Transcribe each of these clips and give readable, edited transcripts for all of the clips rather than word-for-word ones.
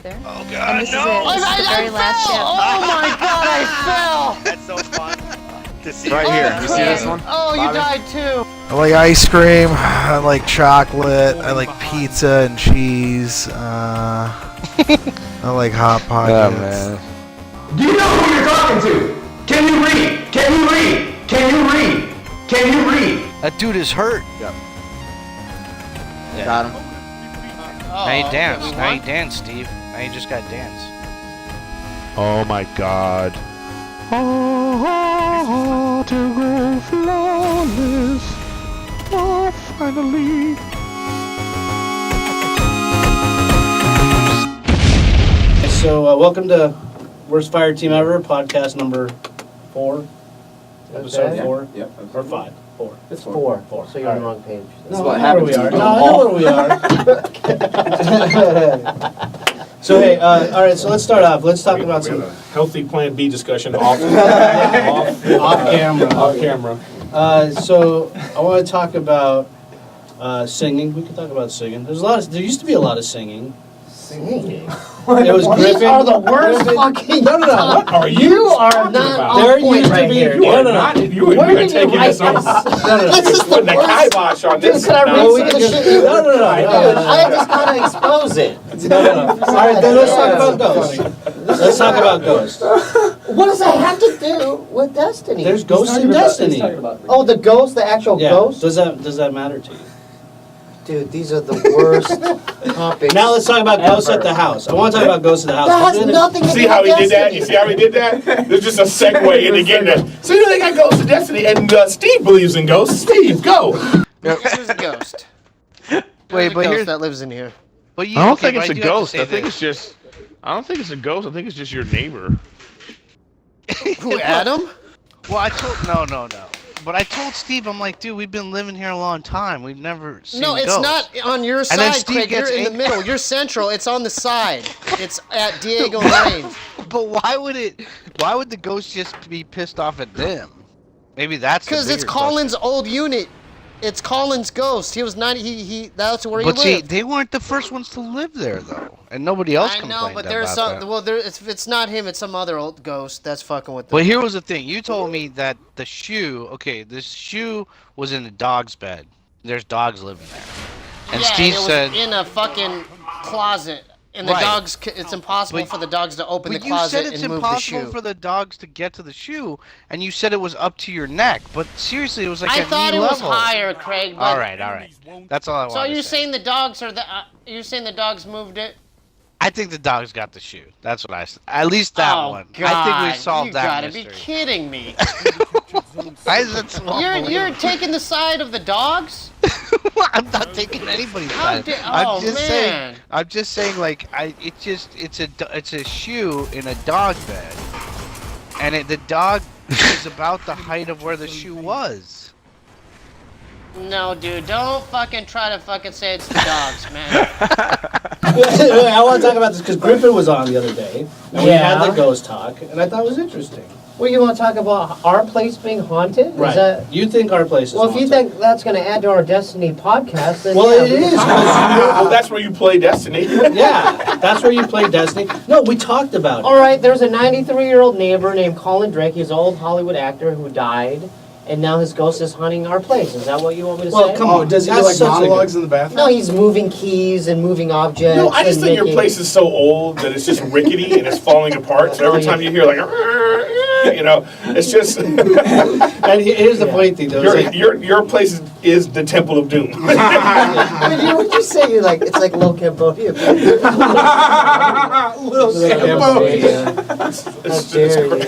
there. Oh And God, this no! is it. This is the very last ship. Oh my God, I fell! That's so fun to see. Right here. You see this one? Oh, you died too. I like ice cream. I like chocolate. I like pizza and cheese. I like Hot Pockets. Oh, man. Do you know who you're talking to? Can you read? Can you read? Can you read? Can you read? That dude is hurt. Yep. Yeah. Got him. Now you dance. Now you dance, Steve. Now you just gotta dance. Oh my God. Oh, to go flawless. Oh, finally. So, welcome to Worst Fireteam Ever, podcast number 4. Episode 4? Yep. Or 5? 4. It's 4. So you're on the wrong page. No, I know where we are. No, I know where we are. So, hey, alright, so let's start off. Let's talk about some Healthy Plan B discussion off camera. Off camera. So, I want to talk about singing. We can talk about singing. There used to be a lot of singing. Singing? It was Griffin. These are the worst fucking. No. What are You are not on point right here. You are not. You are taking this on. This is the Putting a worst. kibosh on this. Can I read some of the shit? No. I just gotta expose it. No. All right, then let's talk about Ghost. Let's talk about Ghost. What does that have to do with Destiny? There's Ghosts in Destiny. Oh, the ghost, the actual Yeah. ghost? Does that matter to you? Dude, these are the worst topics. Now let's talk about Ghosts at the house. I want to talk about Ghosts at the house. That has nothing to do with See how he did that? Destiny. You see how he did that? There's just a segue into getting that. So you know they got Ghosts of Destiny, and Steve believes in ghosts. Steve, go. Who's the ghost? Wait, but here's that lives in here. But you, I don't okay, think but it's a do have to ghost. say I think this. it's just. I don't think it's a ghost. I think it's just your neighbor. Who, Adam? Well, I told no. But I told Steve, I'm like, dude, we've been living here a long time. We've never seen No, it's ghosts. not on your And then side, Steve Craig. You're gets in the angry. middle. You're central. It's on the side. It's at Diego Lane. But why would the ghost just be pissed off at them? Maybe that's Because it's Colin's old unit. It's Colin's ghost. He was 90. He that's where he But see, lived. they weren't the first ones to live there though, and nobody else I complained know, but there's about some. that. Well, it's not him. It's some other old ghost that's fucking with them. But here was the thing. You told me that the shoe. Okay, this shoe was in a dog's bed. There's dogs living there. And yeah, Steve it was said, in a fucking closet. And the Right. dogs, it's impossible for the dogs to open the but you closet said it's and move the impossible shoe. for the dogs to get to the shoe, and you said it was up to your neck. But seriously, it was like I at thought knee it was level. higher, Craig. But All right. That's all I wanted So are you to say. saying the dogs are the? You're saying the dogs moved it? I think the dogs got the shoe. That's what I said. At least that one. God, I think we solved you that gotta mystery. be kidding me. Why is it so You're taking the side of the dogs? I'm not taking anybody's How side. da- I'm oh, just man. saying. I'm just saying. Like, it's a shoe in a dog bed, and the dog is about the height of where the shoe was. No, dude, don't fucking try to fucking say it's the dogs, man. I want to talk about this because Griffin was on the other day, and we had the ghost talk, and I thought it was interesting. Well, you want to talk about our place being haunted? Right. You think our place is Well, if haunted. you think that's going to add to our Destiny podcast, then Well, yeah, it we can is. talk about it. Well, that's where you play Destiny. Yeah, that's where you play Destiny. No, we talked about it. All right, there's a 93-year-old neighbor named Colin Drake. He's an old Hollywood actor who died, and now his ghost is haunting our place. Is that what you want me to Well, say? come on. Does he do That's like such a good- monologues in the bathroom? No, he's moving keys and moving objects. No, I just and think your making- place is so old that it's just rickety and it's falling apart. So every time you hear like, it's just And here's the funny thing, though. It's like, your place is the Temple of Doom. I mean, what you say? It's like Little Cambodia. Little Cambodia. How dare you?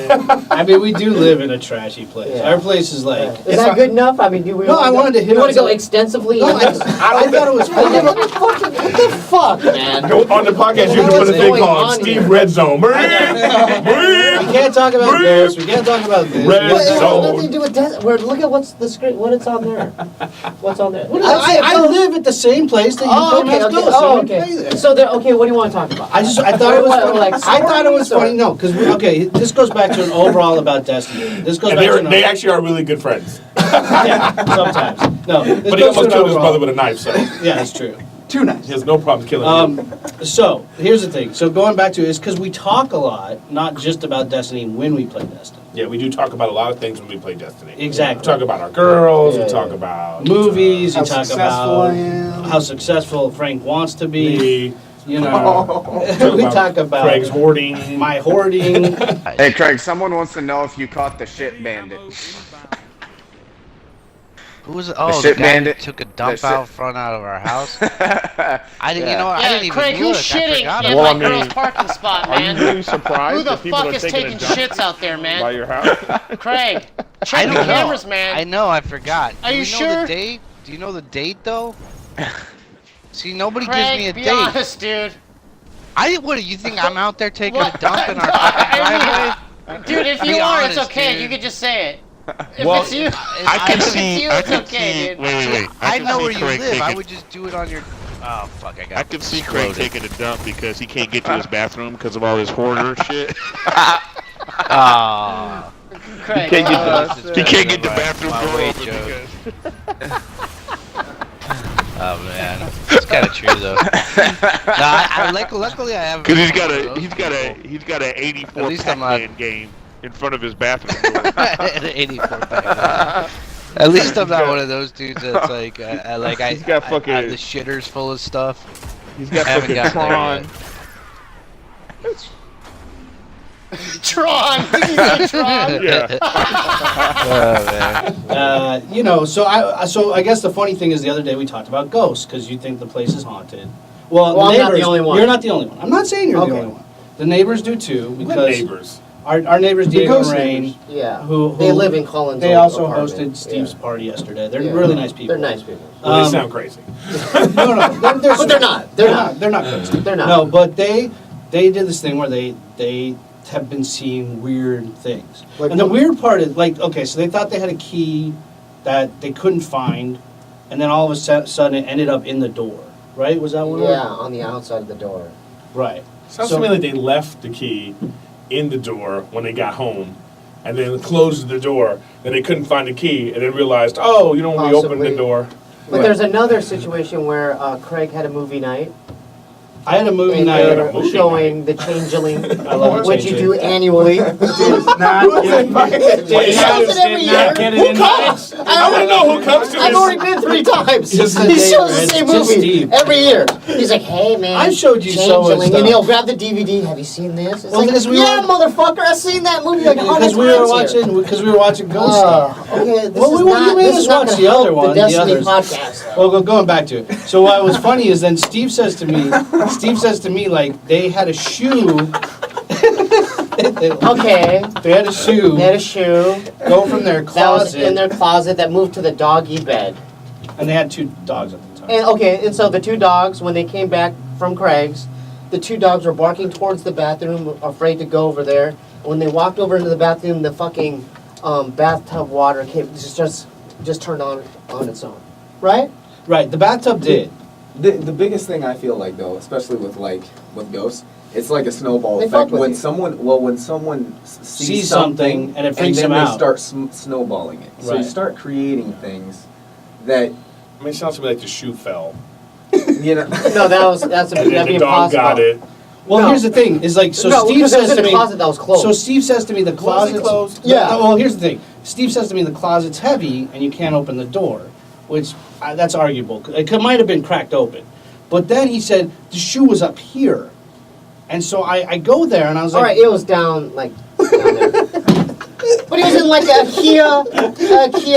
I mean, we do live in a trashy place. Yeah. Our place is like... Is that good enough? I mean, do we? No, I wanted to hit You want on to go some- extensively? No, into- I thought it was funny. What the fuck, man? On the podcast, you can put a thing going called on Steve here? Red Zone. We can't talk about this. We can't talk about this. Red What, it has Zone. nothing to do with Look at what's the screen. What it's on there. What's on there? I live at the same place that you don't have ghosts. So we play there. So there. Okay, what do you want to talk about? I thought it was What, funny. like I thought it was stories, funny. No, because this goes back to an overall about Destiny. This goes And back to they actually are really good friends. yeah, sometimes. No, this But he goes to almost an killed his overall. brother with a knife, so. Yeah, that's true. Too nice. He has no problem killing you. So here's the thing. So going back to it is because we talk a lot, not just about Destiny when we play Destiny. Yeah, we do talk about a lot of things when we play Destiny. Exactly. We talk about our girls. We talk about movies. how You talk successful I about am. how successful Frank wants to be. me. You know, we talk about Craig's hoarding. my hoarding. Hey, Craig, someone wants to know if you caught the shit bandit. Who was it? The Oh, shit the guy bandit. that took a dump The shit- out front out of our house. I didn't. You know what? I Yeah, didn't even Craig, look. who's shitting I forgot in about my it. girl's parking spot, Are you man? really surprised Who the that people fuck are is taking taking a dump shits out there, by man? your house? Craig, I check the don't know. cameras, man. I know. I forgot. Are Do you we sure? know the date? Do you know the date though? See, nobody Craig, gives me a be date. honest, dude. What do you think? I'm out there taking What? a dump in our fucking driveway? Dude, if Be you are, honest, it's okay. dude. You can just say it. If Well, it's you, I can if see. it's you, I it's can okay, see. dude. Wait. I can know see where you Craig live. I taking- would just do it on your. Oh fuck! I got. I can see Craig exploded. taking a dump because he can't get to his bathroom because of all his hoarder shit. Ah. Craig, He can't get Oh, the, he can't get the my- bathroom my door weight open joke. because Oh man, it's kind of true though. No, luckily I have. because he's got a 84 At least I'm not- Pac-Man game in front of his bathroom door. An 84 pack. At least I'm not one of those dudes that's like, He's got fucking- I have the shitters full of stuff. He's got I haven't fucking gotten there Tron. yet. Tron. Did you say Tron? Yeah. Oh man. You know, so I guess the funny thing is the other day we talked about ghosts because you think the place is haunted. Well, Well, the I'm not the neighbors, only one. You're not the only one. I'm not saying you're Okay. the only one. The neighbors do too What because neighbors? our neighbors Diego and ghost Rain, neighbors. Yeah. who They live in Collins. They old also apartment. hosted Steve's Yeah. party yesterday. They're Yeah. really nice people. They're nice people. Well, they Um, sound crazy. No, they're But they're not. They're not. They're not crazy. They're not. No, but they did this thing where they have been seeing weird things. Like And the what? weird part is like, okay, so they thought they had a key that they couldn't find, and then all of a sudden it ended up in the door. Right? Was that one? Yeah, on the outside of the door. Right. Sounds So- to me like they left the key in the door when they got home, and then closed the door. Then they couldn't find the key, and then realized, oh, you know, when we opened the Possibly. door. But there's another situation where Craig had a movie night. I had a movie And night. they're movie showing The Changeling, I love The which you do Changeling. annually. Not He shows it every year. Who comes? I want to know who comes to I've this. already been 3 times. He Just the shows the neighbor. same It's just movie Steve. every year. He's like, hey man, I showed you so much Changeling, stuff. and he'll grab the DVD. Have you seen this? It's Well, like, because we yeah, were- motherfucker, I've seen that movie like 100 Because times we were watching Ghost stuff. Okay, this Well, is you not, made this us is not watch gonna the other help one, the the Destiny others. podcast. Though. Well, going back to it. So what was funny is then Steve says to me, like, they had a shoe. Okay, They had a shoe they had a shoe go from their that was closet, in their closet that moved to the doggy bed. and they had 2 dogs at the time. And okay, and so the 2 dogs, when they came back from Craig's, the 2 dogs were barking towards the bathroom, afraid to go over there. When they walked over into the bathroom, the fucking bathtub water came, just turned on its own. Right? Right, the bathtub did. The biggest thing I feel like though, especially with ghosts, it's like a snowball They fuck effect. with When you. someone Sees something and it freaks then them they out. start snowballing it. So you Right. start creating things that I mean, it sounds to me like the shoe fell. you know. No, that's And that'd then be the dog impossible. got it. Well, No. here's the thing: is like so. No, Steve because it was says in to a me. closet that was closed. So Steve says to me, the Was it closet's closed? Yeah. Well, here's the thing: Steve says to me, the closet's heavy and you can't open the door, which that's arguable. Might have been cracked open, but then he said the shoe was up here, and so I go there and I was All like, right, it was down down there. But he was in like a Kia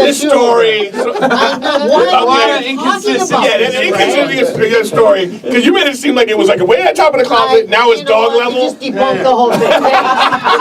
This shoe. story. I know. What What are are you talking about? Yeah, this, it right? inconsistency your story because you made it seem like it was like way at the top of the closet. Now it's You know dog what? You level. just debunked the whole thing.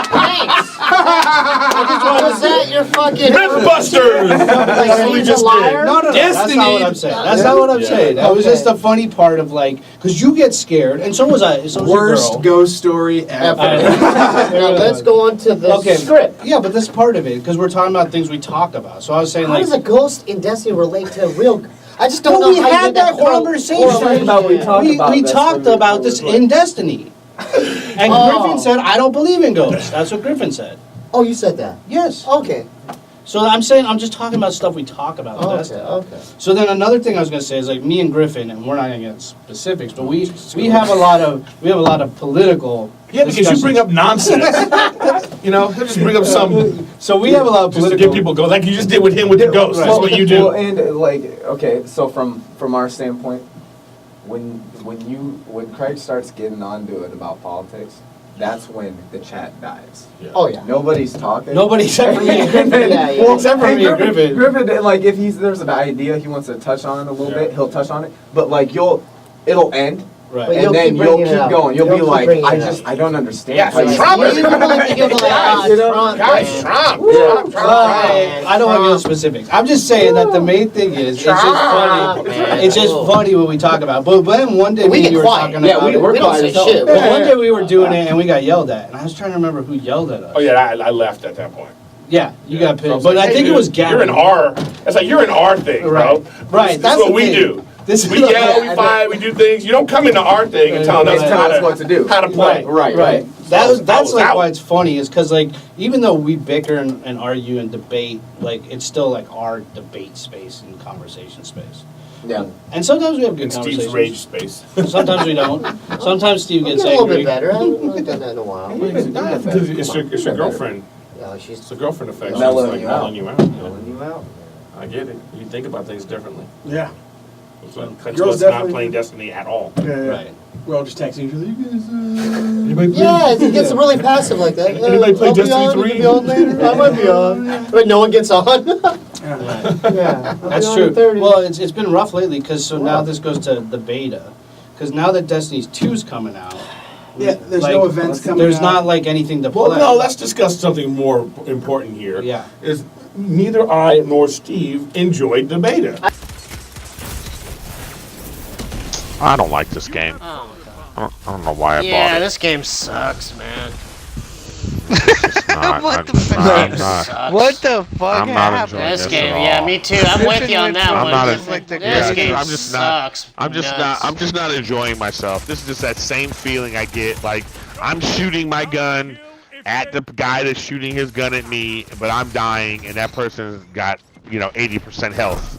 Thanks. Was that your fucking Mythbusters. like he's a liar? no, that's not what I'm saying. That's not what I'm saying. That was just a funny part of like, because you get scared, and so was I. So was Worst your girl. ghost story ever. Now let's go on to the Okay, script. Yeah, but that's part of it because we're talking about things we talk about. So I was saying How like, does a ghost in Destiny relate to a real? I just don't Well, know we how you had did that correl- conversation. correlation. we talked about this in Destiny, and Oh. Griffin said, "I don't believe in ghosts." That's what Griffin said. Oh, you said that. Yes. Okay. So I'm saying, I'm just talking about stuff we talk about. Oh, Destiny. okay. So then another thing I was gonna say is like me and Griffin, and we're not gonna get specifics, but we have a lot of political. Yeah, because you bring up nonsense. You know, he'll just bring up some. So we have a lot of Just to political. get people go, like you just did with him with the ghost. That's what you do. Well, and like, okay, so from our standpoint, when Craig starts getting onto it about politics, that's when the chat dies. Yeah. Oh yeah. Nobody's talking. Nobody except for me and Griffin. Yeah, yeah. Well, Except for me and Griffin. Griffin, like if there's an idea he wants to touch on it a little bit, he'll touch on it. But like it'll end. Right. But And you'll then keep you'll bringing it keep up. going. You'll You'll be keep like, bringing it I don't understand. Yeah, how you- Trump is- You don't like to give like, You know? Trump, Guys, man. Trump. I don't want to get specifics. I'm just saying that the main thing is it's just funny. Man. It's just funny when we talk about it. But then one day We we get were quiet. talking Yeah, about it. we're We don't quiet say as hell. shit. Well, one day we were doing it and we got yelled at, and I was trying to remember who yelled at us. Oh yeah, I left at that point. Yeah, you got So I pissed, was but like, I hey, think it dude, was Gavin. You're an R. It's like you're an R thing, Right. bro. Right, This that's is what the we thing. do. This is We yell, we fight, we do things. You don't come into our thing and telling us Tell us what to do. how to play. Right. That's was like out. why it's funny is because like even though we bicker and argue and debate, like it's still like our debate space and conversation space. Yeah. And sometimes we have good In Steve's conversations. rage space. Sometimes we don't. Sometimes Steve I'm gets getting a little angry. bit better. I haven't done that in a while. Because it's your girlfriend. Yeah, It's she's a girlfriend effect. She's Mellowing like you out. mellowing you out. you know? pulling you out. I get it. You think about things differently. Yeah. So Girls it's not definitely- playing Destiny at all. Right. We're all just texting each other. You guys, Anybody play- Yeah, it gets really passive like that. Anybody play I'll be Destiny on, 3? You can be on later. I might be on. But no one gets on. Right. Yeah. I'll be That's on true. at 30. Well, it's been rough lately because now this goes to the beta. Because now that Destiny's 2's coming out. Yeah, there's like, no events coming There's out. not like anything to play. Well, no, let's discuss something more important here. Yeah. Is neither I nor Steve enjoyed the beta. I don't like this game. Oh my god. I don't know why I Yeah, bought it. this game sucks, man. It's not. What the I'm fuck? not. Sucks. What the fuck I'm not happened? enjoying This this game, at yeah, all. me too. I'm with you on that I'm one. not This a- like the this yeah, game I'm just not- sucks. I'm just nuts. not. I'm just not enjoying myself. This is just that same feeling I get. Like I'm shooting my gun at the guy that's shooting his gun at me, but I'm dying, and that person's got 80% health.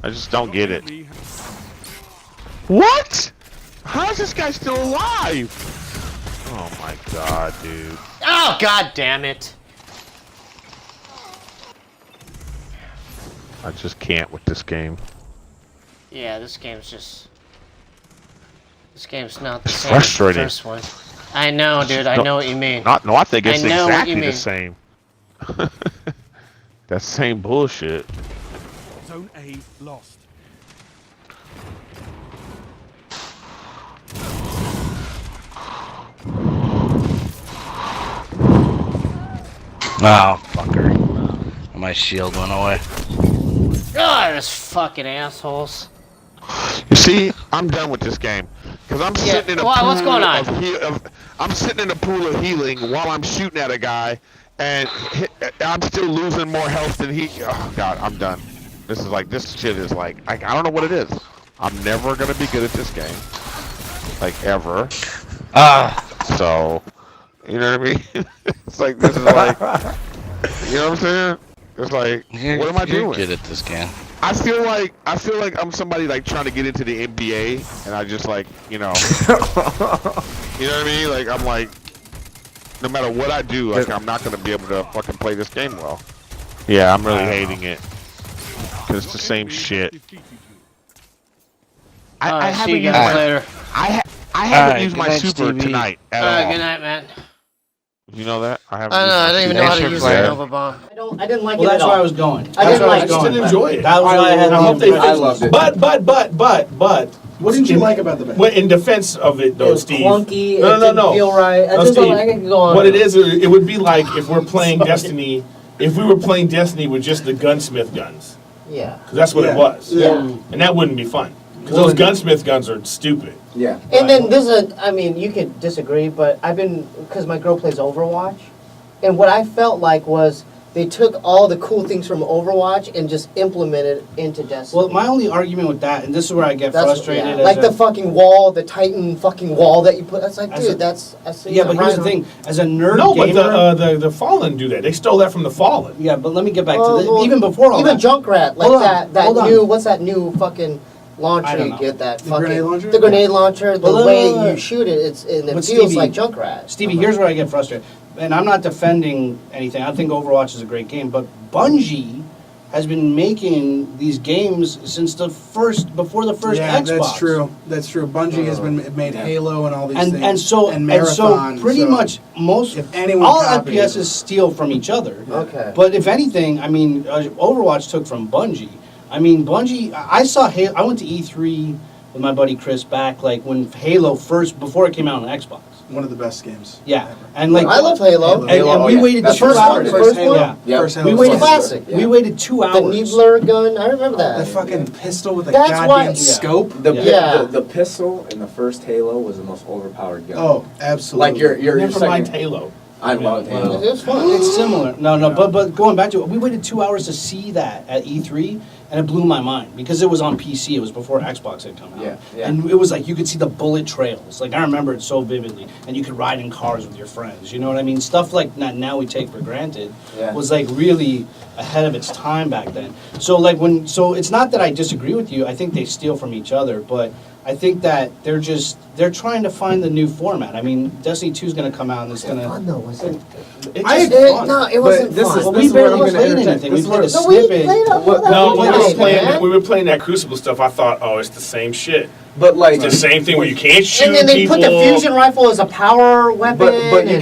I just don't get it. What? How is this guy still alive? Oh my god, dude. Oh god damn it! I just can't with this game. Yeah, this game's not the It's same frustrating. as the first one. I know, dude. I know what you mean. No, I think it's I know what exactly you the mean. same. That same bullshit. Zone A lost. Oh, fucker. My shield went away. God, this fucking assholes. You see, I'm done with this game because I'm sitting in a Why, pool what's going on? I'm sitting in a pool of healing while I'm shooting at a guy, and I'm still losing more health than he. Oh God, I'm done. This shit is like I don't know what it is. I'm never gonna be good at this game, like ever. So, you know what I mean? It's like this is like, you know what I'm saying? It's like, what am I doing? You're good at this game. I feel like I'm somebody like trying to get into the NBA, and I just like, you know what I mean? Like I'm like, no matter what I do, like I'm not gonna be able to fucking play this game well. Yeah, I'm really hating it because it's the same shit. I See haven't you used guys my later. I haven't Alright, used good my night, super Stevie. tonight at Good all. night, man. You know that? I haven't. I know. I don't even know how to used use my the super Nova Bomb. I didn't like Well, it that's at where I all. was going. I That's didn't where like was it. I just going. didn't enjoy it. That was why I had I hope the they I fix loved it. it. But. What didn't you like about the band? Well, in defense of it, It though, was Steve. clunky. No, It no, didn't no. feel right. I No, just don't. Steve, I can go on. what it is, it would be like if we're playing Destiny. If we were playing Destiny with just the gunsmith guns, Yeah. because that's what it was, Yeah. and that wouldn't be fun. Because those gunsmith guns are stupid. Yeah. And then this is, I mean, you could disagree, but because my girl plays Overwatch, and what I felt like was they took all the cool things from Overwatch and just implemented into Destiny. Well, my only argument with that, and this is where I get That's- frustrated, yeah. as like a- the fucking wall, the Titan fucking wall that you put. That's like, As dude, a- that's yeah, but here's the thing: as a nerd No, but gamer, the Fallen do that. They stole that from the Fallen. yeah. But let me get back Oh, to the, well, even before all even that. Junkrat, like Hold on, that hold on. new, what's that new fucking I launcher don't you know. get? That The fucking grenade launcher? the grenade launcher. The Well, way look. you shoot it, it But feels Stevie- like Junkrat. Stevie, here's where I get frustrated, and I'm not defending anything. I think Overwatch is a great game, but Bungie has been making these games since before the first Yeah, Xbox. that's true. That's true. Bungie has been made Halo and all these things. And so Marathon. pretty much most if anyone all copied FPSs steal from each other. Okay. But if anything, I mean, Overwatch took from Bungie. I mean, Bungie. I saw Halo. I went to E3 with my buddy Chris back like when Halo first before it came out on Xbox. one of the best games. Yeah, and like I love Halo. And we waited That's 2 first hours. one, first one? Yeah. Yep. First We Halo waited was classic. We waited 2 hours. The Needler gun, I remember that. The fucking pistol with a That's goddamn why- scope. The, Yeah. the pistol in the first Halo was the most overpowered gun. Oh, absolutely. Like your Never mind second. Halo. I loved Halo. It was fun. It's similar. No, but going back to it, we waited 2 hours to see that at E3, and it blew my mind because it was on PC. It was before Xbox had come out. Yeah. And it was like you could see the bullet trails. Like I remember it so vividly, and you could ride in cars with your friends. You know what I mean? Stuff like that now we take for granted Yeah. was like really ahead of its time back then. So like so it's not that I disagree with you. I think they steal from each other, but I think that they're trying to find the new format. I mean, Destiny 2 is going to come out and it's going to. Fun though, was it? It I just- did, no, it wasn't this fun. is- Well, this we is where I'm barely gonna played interject. anything. We This is played a where- No, we snippet. played a What- that No, was when nice, we were playing man. that, we were playing that Crucible stuff. I thought, oh, it's the same shit. But like, It's the same thing where you can't shoot And then they people. put the fusion rifle as a power weapon. but you and-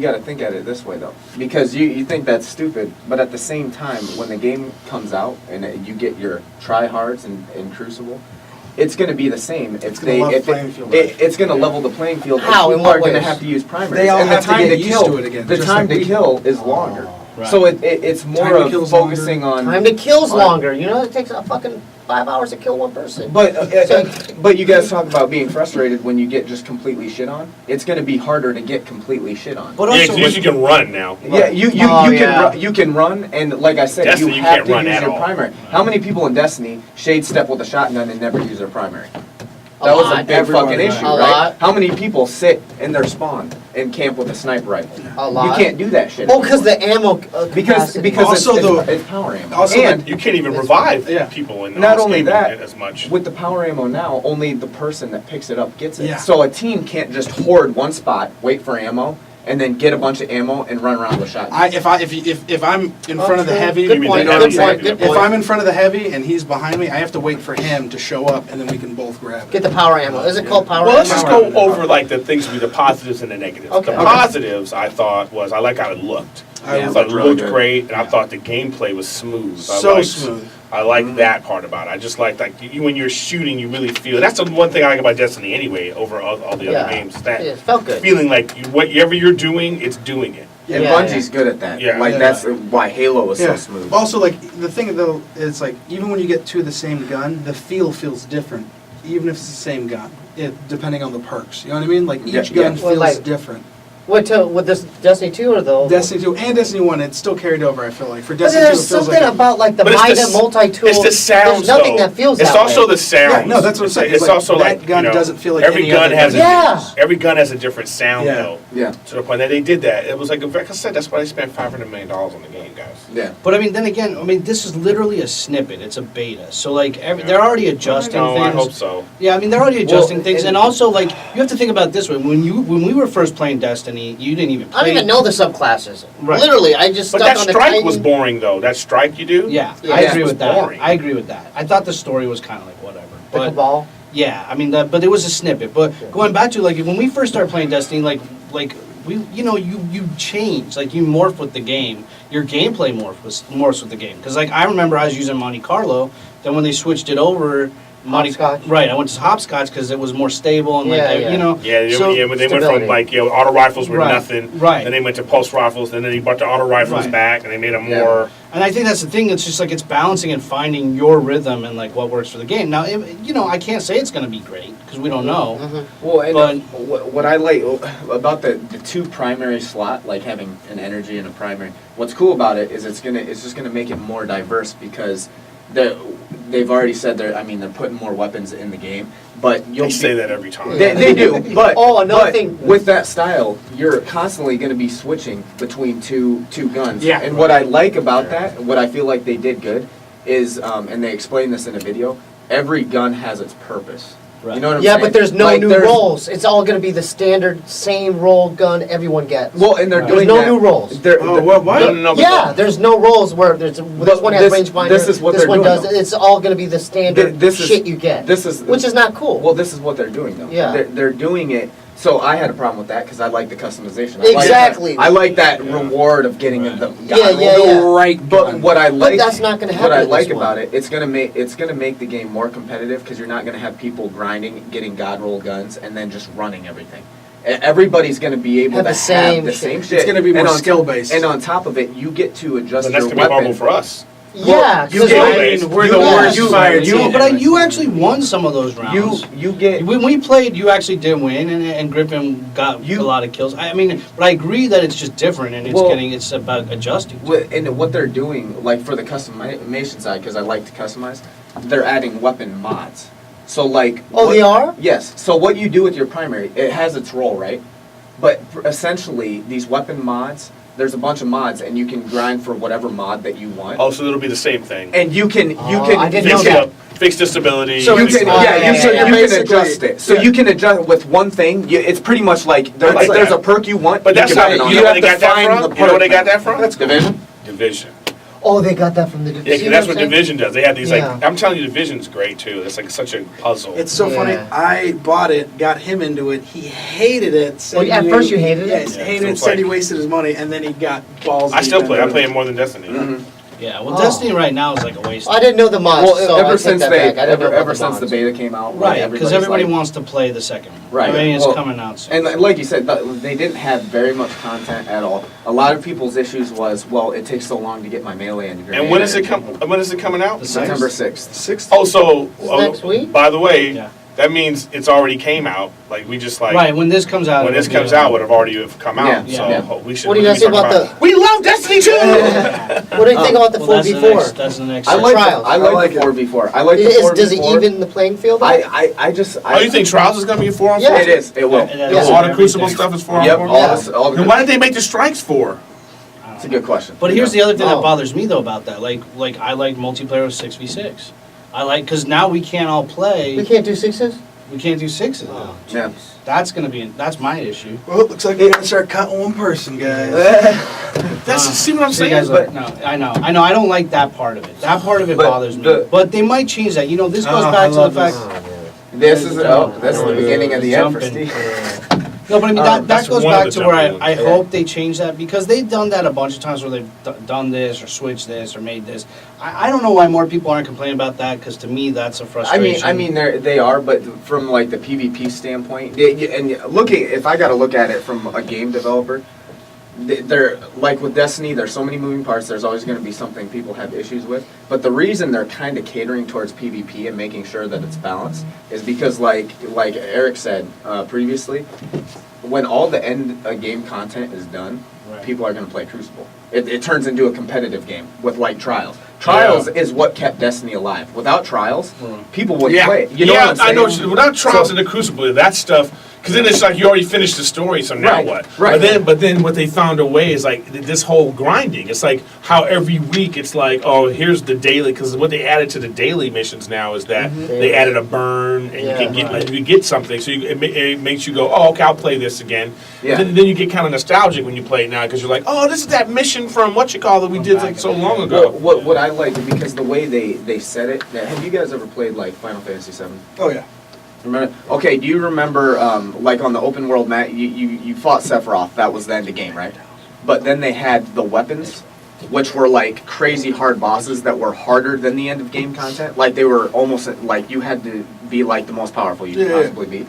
got to think at it this way though, because you think that's stupid, but at the same time, when the game comes out and you get your tryhards in Crucible, it's going to be the same. It's gonna level the playing field, right? It's going to level the playing field. and How? In people what are going to ways? have to use primaries. They all and have the to time get used kill, to it again, The just time like to we- kill is longer. Right. So it's more Time to of kill is focusing longer. on Time to kill's on- longer. You know, it takes a fucking 5 hours to kill one person. But you guys talk about being frustrated when you get just completely shit on. It's going to be harder to get completely shit on. But Yeah, also, 'cause you can run now. Yeah, you Oh, can yeah. you can run, and like I said, Destiny, you you have can't to run use at your all. primary. How many people in Destiny shade step with a shotgun and never use their primary? A That was a lot. big Everyone, fucking right. issue, A right? lot. How many people sit in their spawn and camp with a sniper rifle? A lot. You can't do that shit. Oh, because anymore. the ammo because capacity. Also, it's power ammo. also and You can't even revive Yeah. people in not this only game that, as much. with the power ammo now, only the person that picks it up gets it. Yeah. So a team can't just hoard one spot, wait for ammo, and then get a bunch of ammo and run around with shotguns. If I'm in front of the true. heavy, Good mean point. the Good heavy point. side, Good yeah. if point. I'm in front of the heavy and he's behind me, I have to wait for him to show up, and then we can both grab it. Get the power ammo. Is it called power Well, ammo? let's just go over like the things with the positives and the negatives. Okay. The Okay. positives I thought was I like how it looked. I I love thought it looked really looked good. great, and I thought the gameplay was smooth. So smooth. I like that part about it. I just like you, when you're shooting, you really feel. That's the one thing I like about Destiny anyway, over all the Yeah. other games. Is that Yeah, it felt good. feeling like whatever you're doing, it's doing it. And Yeah, Bungie's good at that. Yeah. Like Yeah. that's why Halo is so Yeah. smooth. Also, like the thing though is like even when you get two of the same gun, the feel feels different, even if it's the same gun. Depending on the perks, you know what I mean? Like each Yeah, gun yeah. feels Well, like- different. With this Destiny 2 or the Destiny 2 and Destiny 1, it's still carried over. I feel like for But Destiny 2, it there's feels something like about like the But Mida it's the, multi-tool. it's the sounds, There's nothing though. that feels It's that also way. the sounds. Yeah, no, that's what I'm saying. It's Like, also that like gun you know, doesn't feel like every any gun other has gun. Yeah. every gun has a different sound Yeah. though. Yeah. To the point that they did that, it was like I said, that's why they spent $500 million on the game, guys. Yeah. But I mean, then again, I mean, this is literally a snippet. It's a beta, so like they're already adjusting No, things. I hope so. Yeah, I mean, they're already adjusting things, and- and also like you have to think about it this way: when we were first playing Destiny, you didn't even play. I don't even know the subclasses. Right. Literally, I just But stuck that on the strike Titan. was boring though. That strike you do. Yeah, Yeah, I it agree was with that. boring. I agree with that. I thought the story was kind of like whatever, The but Cabal. yeah, I mean, but it was a snippet. But going back to like when we first started playing Destiny, like we, you change, like you morph with the game. Your gameplay morphs with the game. Because like I remember I was using Monte Carlo. Then when they switched it over, Hopscotch? Right, I went to hopscotch because it was more stable and Yeah. you know. But they went Stability. from auto rifles were Right, nothing. right. Then they went to pulse rifles. And then they brought the auto rifles Right. back, and they made them Yeah. more. And I think that's the thing. It's just like it's balancing and finding your rhythm and like what works for the game. Now, I can't say it's going to be great because we don't know. Well, and But- what I like about the two primary slot, like having an energy and a primary. What's cool about it is it's just gonna make it more diverse because they've already said they're putting more weapons in the game, but you'll They say that every time. They do, but another thing with that style, you're constantly going to be switching between two guns. Yeah. And what I like about that, what I feel like they did good, is and they explained this in a video. Every gun has its purpose. Right. You know what I'm Yeah, saying? but there's no Like, new rolls. It's all going to be the standard same roll gun everyone gets. Well, and they're Right. doing There's no that. new rolls. No, Yeah, there's no rolls where this one has this- range binder. this is what this they're one doing, does. though. It's all going to be the standard shit you get. Which is not cool. Well, this is what they're doing though. Yeah. They're doing it. So I had a problem with that because I like the customization. Exactly. I like that reward of getting the Yeah. Right. But what I like, that's not gonna happen What I in like this about one. it, it's gonna make the game more competitive because you're not gonna have people grinding, getting god roll guns, and then just running everything. Everybody's gonna be able Have to the same have the shit. same shit. It's gonna be more And on skill-based. And on top of it, you get to adjust But that's your gonna be weapon. horrible for us. Yeah, you 'cause get- We're the Yeah. worst fire You, team. but you actually won some of those rounds. You get When we played, you actually did win, and Griffin got a lot of kills. I mean, but I agree that it's just different, and it's about adjusting. And what they're doing, like for the customization side, because I like to customize, they're adding weapon mods. So like, they are? Yes. So what you do with your primary, it has its role, right? But essentially, these weapon mods, there's a bunch of mods, and you can grind for whatever mod that you want. Oh, so it'll be the same thing. And you can I didn't know Fix that. fix disability. So you fix can, the- you can basically- adjust it. So you can adjust with one thing. It's pretty much like there's a perk you want. But that's you not. can put it on You it. know where they got have to that find from? the You know where they perk. got that from? That's Division. Division. Oh, they got that from the Yeah, 'cause that's what Division does. They have these Yeah. I'm telling you, Division's great too. It's like such a puzzle. It's so funny. Yeah. I bought it, got him into it. He hated it. Said Well, at he- first you hated it? Yes, Yeah, hated so it. it's Said he like- wasted his money, and then he got balls. I still deep play. I into play it. it more than Destiny. Yeah. Oh. Destiny right now is like a waste. I didn't know the mods, Well, so I ever take since that they, back. I didn't know about ever the since the mods. beta came out, Right, because everybody's everybody like- wants to play the second one. Right. I mean, it's Well, coming out soon. And like you said, they didn't have very much content at all. A lot of people's issues was, well, it takes so long to get my melee and grenade. And when is it When is it coming out? The September 6th. 6th. Oh, so Next week? By the way, Yeah. that means it's already came out. Like we just like Right, when this comes out. when this it'll be comes out, would have already come out. Yeah, So yeah. we should. What do you guys be think talking about We love Destiny 2. What do you think about the Well, that's the 4v4? next. That's the next. I like Trials. I I like like the it. 4v4. I like the 4v4. Does it even the playing field? out? I just. Oh, you think Trials is gonna be a 4-on-4? Yeah. It is. It will. And that's Yeah. All the everything. Crucible stuff is 4-on-4. Yep. All Then the. why did they make the strikes for? It's a good question. But here's the other thing Oh. that bothers me though about that. Like I like multiplayer with 6v6. I like because now we can't all play. We can't do sixes? We can't do sixes. Oh, Yeah. That's my issue. Well, it looks like we gotta start cutting one person, guys. That's see what I'm So you saying? guys are- no, I know. I don't like that part of it. That part of it But bothers me. the- But they might change that. You know, this goes Oh, back I to the love fact. This is that's the beginning of the end for Jumping. Steve. No, but I mean that That's goes one of back the to where jumping I ones. hope they change that because they've done that a bunch of times where they've done this or switched this or made this. I don't know why more people aren't complaining about that because to me that's a frustration. I mean, they are, but from like the PvP standpoint, and looking, if I got to look at it from a game developer, they're like with Destiny. There's so many moving parts. There's always going to be something people have issues with. But the reason they're kind of catering towards PvP and making sure that it's balanced is because, like Erik said previously, when all the end game content is done, Right. people are going to play Crucible. It turns into a competitive game with like Trials. Trials is what kept Destiny alive. Without Trials, people wouldn't play it. You know what I'm saying? I know. Without Trials in the Crucible, that stuff. Because then it's like you already finished the story, so now Right, what? right. But then what they found a way is like this whole grinding. It's like how every week it's like, oh, here's the daily. Because what they added to the daily missions now is that they added a burn, and you can get like, you get something. So it makes you go, oh, okay, I'll play this again. Yeah. Then you get kind of nostalgic when you play it now because you're like, oh, this is that mission from that we did like so long ago. What I like because the way they said it. Have you guys ever played like Final Fantasy VII? Oh yeah. Remember? Okay, do you remember, like on the open world map, you fought Sephiroth, that was the end of the game, right? But then they had the weapons, which were like crazy hard bosses that were harder than the end of game content. Like they were almost like you had to be like the most powerful you could possibly be.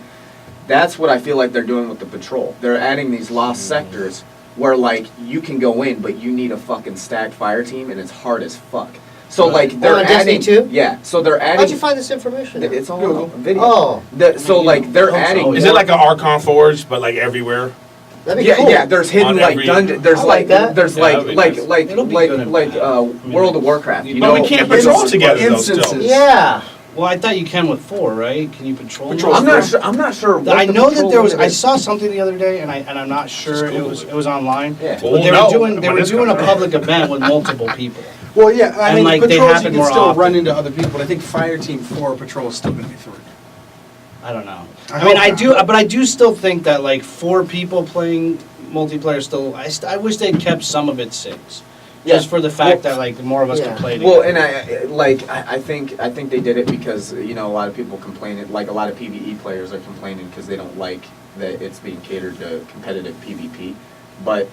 That's what I feel like they're doing with the patrol. They're adding these lost sectors where like you can go in, but you need a fucking stacked fire team, and it's hard as fuck. So like they're adding, Destiny 2? yeah. So they're adding. How'd you find this information? It's all on video. Oh, So like they're adding. Is it like an Archon Forge, but like everywhere? that'd be Yeah, cool. yeah. There's hidden On like every- dungeon. There's I like that. There's Yeah, like that'd be like nice. like It'll be like good and like bad. World of Warcraft. You But know, we can't patrol together though. instances. Still. Yeah. Well, I thought you can with 4, right? Can you patrol? Patrol them? I'm not sure. What I the know that patrol there was. limit I is. saw something the other day, and I'm not sure it was online. Yeah. But they Oh, were doing when this a comes out. public event with multiple people. Well, yeah, I And, mean, like, they patrols you happen can more still often. run into other people, but I think Fireteam 4 patrol is still going to be 3. I don't know. I I mean, hope but I do still think that like 4 people playing multiplayer still. I wish they'd kept some of it 6. Just for the fact that like more of us Yeah. could play together. Well, and I think they did it because a lot of people complain. Like a lot of PvE players are complaining because they don't like that it's being catered to competitive PvP. But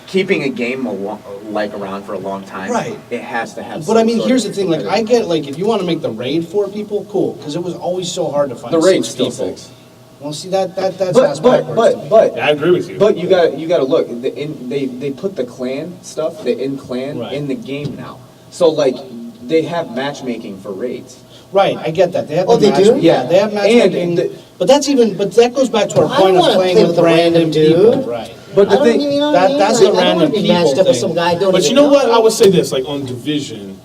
keeping a game around for a long time, Right. it has to have. But I some mean, sort here's of the thing. Like, I competitive- get like if you want to make the raid 4 people, cool, because it was always so hard to find the raid's 6 still people. 6. Well, see that's ass backwards. Yeah, I agree with you. But you got to look. They put the clan stuff, the in clan, Right. in the game now. So like they have matchmaking for raids. Right, I get that. They have Oh, the they do? Yeah, they have matchmaking. And but that goes back to our I point don't of wanna playing play with with a random people. dude. Right. But the I don't thing, even- you know what I mean? that's Like, the I don't random wanna be matched people up with thing. some guy I don't But even you know what? know. I would say this, like on Division,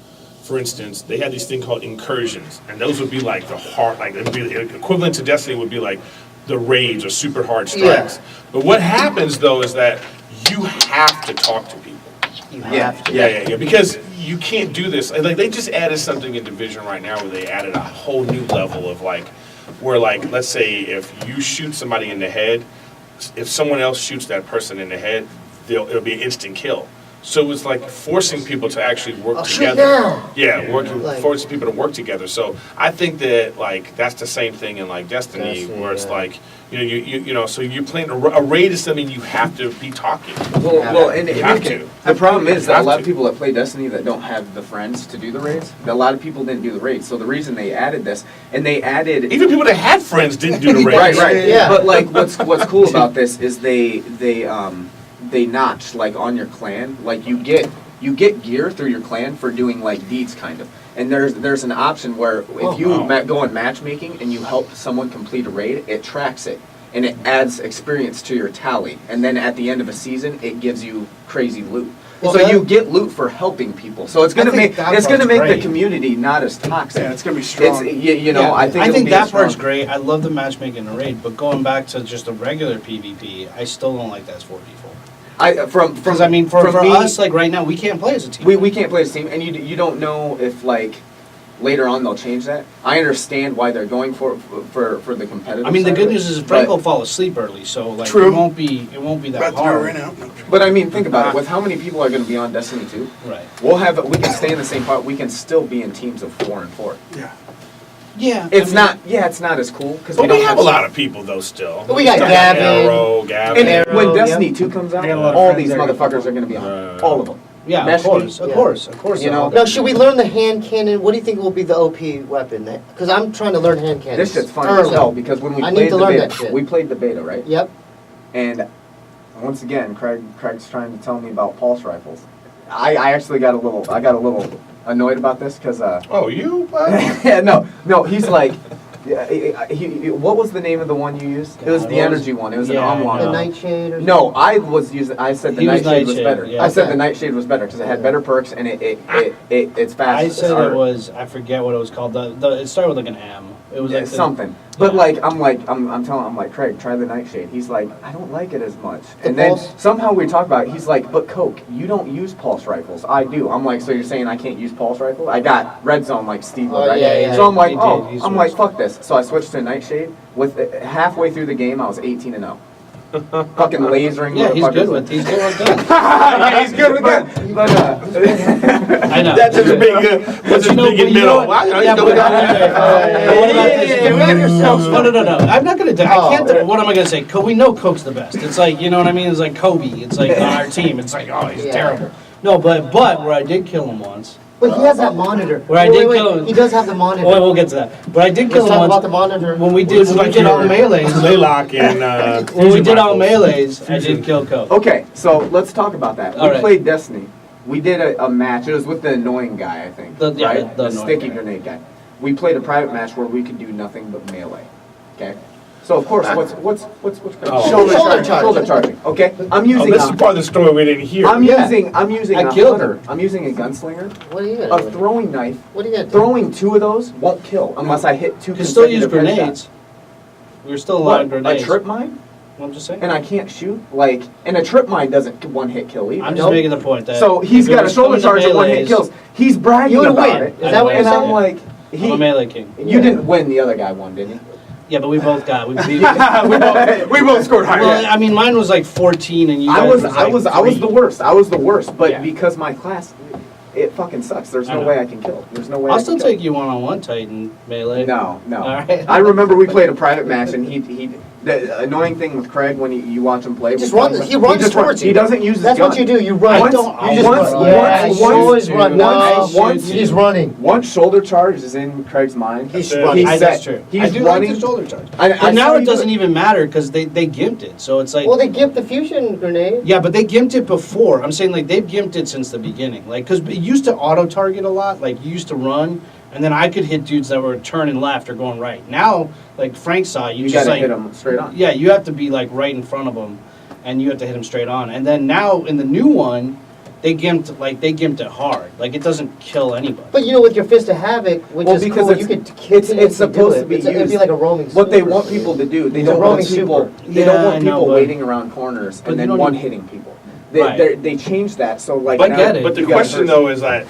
for instance, they had this thing called incursions, and those would be like the hard, like it'd be equivalent to Destiny would be like the raids or super hard strikes. But what happens though is that you have to talk to people. You Yeah. have to. Yeah, because you can't do this. Like they just added something in Division right now where they added a whole new level of like, where like let's say if you shoot somebody in the head, if someone else shoots that person in the head, it'll be an instant kill. So it's like forcing people to actually work shoot together. now. Yeah, Like- forcing people to work together. So I think that like that's the same thing in like Destiny, Destiny, where it's yeah. like you know, so you're playing a raid is something you have to be talking. well, and You have to. the problem is that a Have lot to. of people that play Destiny that don't have the friends to do the raids, a lot of people didn't do the raids. So the reason they added this, and they added Even people that had friends didn't do the raids. right. Yeah. But like, what's cool about this is they notch like on your clan, like you get gear through your clan for doing like deeds kind of. And there's an option where if you go in matchmaking and you help someone complete a raid, it tracks it and it adds experience to your tally. And then at the end of a season, it gives you crazy loot. Well, so that- you get loot for helping people. So it's gonna think make that the part's great. community not as toxic. Yeah, it's gonna be strong. You know, Yeah, I think it'll think be that a part's strong- great. I love the matchmaking in the raid, but going back to just a regular PvP, I still don't like that as 4v4. Because I mean, for me, us, like right now, we can't play as a team. we can't play as a team, and you don't know if like later on they'll change that. I understand why they're going for the competitive. I mean, the side good of it, news is Frank will but, fall asleep early, so like True. it won't be that About to do it hard. right now. but I mean, think about it. With how many people are going to be on Destiny 2, Right. we can stay in the same part. We can still be in teams of 4 and 4. Yeah. Yeah. It's not as cool because But we have a lot of people though still. We got Still Gavin. Arrow, Gavin. And Arrow, when yep. Destiny 2 comes out, I got a lot of all friends these that are gonna motherfuckers are going to be on. All of them. Yeah, Mesh of course, me? of Yeah. course, of course. You they're know, all Now, good. should we learn the hand cannon? What do you think will be the OP weapon? Because I'm trying to learn hand cannons. This shit's fun as thoroughly. hell because when we I need played to the learn beta, that shit. we played the beta, right? Yep. And once again, Craig's trying to tell me about pulse rifles. I actually got a little annoyed about this because Oh, you? yeah, no, he's like, what was the name of the one you used? It was the energy one. It was Yeah, an I Omlon. The know. nightshade or No, I said the He was nightshade was Nightshade, better. yeah. I said Okay. the nightshade was better because it had better perks and it's fast. I said or- it was. I forget what it was called. It started with like an M. It was Yeah, like the- something. But yeah. I'm telling him like, Craig, try the nightshade. He's like, I don't like it as much. The And then pulse? somehow we talk about it. He's like, but Koch, you don't use pulse rifles. I do. I'm like, so you're saying I can't use pulse rifle? I got red zone like Steve, Oh, right? yeah, yeah. So I'm like, He did. oh, He I'm like, switched. fuck this. So I switched to nightshade. With halfway through the game, I was 18-0. Fucking lasering. Yeah, he's good motherfuckers. with. He's good with guns. Yeah, he's good with that. But I know. That's just big. That's just big in middle. Yeah, but what about this? No. I'm not gonna. I can't. What am I gonna say? We know Koch's the best. It's like, you know what I mean? It's like Kobe. It's like on our team. It's like, oh, he's Yeah. terrible. No, but where I did kill him once. But he has that monitor. Where I did kill him. He does have the monitor. Oh, we'll get to that. But I did kill Let's him talk once. about the monitor. When we did all melees. Laylock and When we did all melees, I did kill Koch. Okay, so let's talk about that. All We right. played Destiny. We did a match. It was with the annoying guy, I think. The right? The annoying sticky guy. grenade guy. We played a private match where we could do nothing but melee. Okay. So of course, what's Shoulder shoulder charging? Okay. I'm Oh, using. this is part of the story we didn't hear. I'm using I a killed hunter. him. I'm using a gunslinger. What are you A gonna do? throwing knife. What are you gonna do? Throwing 2 of those won't kill unless I hit 2 You can still use consecutive grenades. headshots. We were still a lot of What? grenades. A trip mine? I'm just saying. And I can't shoot? Like, and a trip mine doesn't one hit kill either. I'm just Nope. making the point that. So he's if it got a was shoulder coming to charge and 1 hit melees, kills. He's bragging You would about win. it. Is that what you're And I'm saying? like, I'm a melee king. you didn't win, the other guy won, didn't you? Yeah, but we both got. We beat we both scored higher. Well, I mean, mine was like 14, and you I guys was the 3. worst. I was the worst, but Yeah. because my class, it fucking sucks. There's I no know. way I can kill. There's no way. I'll I still can kill. take you one-on-one Titan melee. No. All right. I remember we played a private match, and he. The annoying thing with Craig when you watch him play, Just we run. play- He runs just towards you. He doesn't use his That's gun. what you do. You run. Once- You just once- run. Yeah, once- you always run. No, once- he's running. Once shoulder charge is in Craig's mind, He's That's it. running. he's That's set. true. He's I do running. like the shoulder charge. I But now saw it you doesn't do even matter because they gimped it. So it's like. Well, they give the fusion grenade. Yeah, but they gimped it before. I'm saying like they've gimped it since the beginning. Like because it used to auto target a lot. Like you used to run, and then I could hit dudes that were turning left or going right. Now, like Frank saw, you You just gotta like hit him straight on. yeah, you have to be like right in front of them, and you have to hit them straight on. And then now in the new one, they gimped it hard. Like it doesn't kill anybody. But you know, with your Fist of Havoc, which Well, is because cool, it's- you could it's continuously supposed do to be It'd be used. like a roaming. What they super. want people to do, they It's a don't want roaming people. super. They don't Yeah, want I know, people but- waiting around corners but and you then don't one need- hitting people. Right. They changed that, so like. But now get it. But the you gotta question first- though is that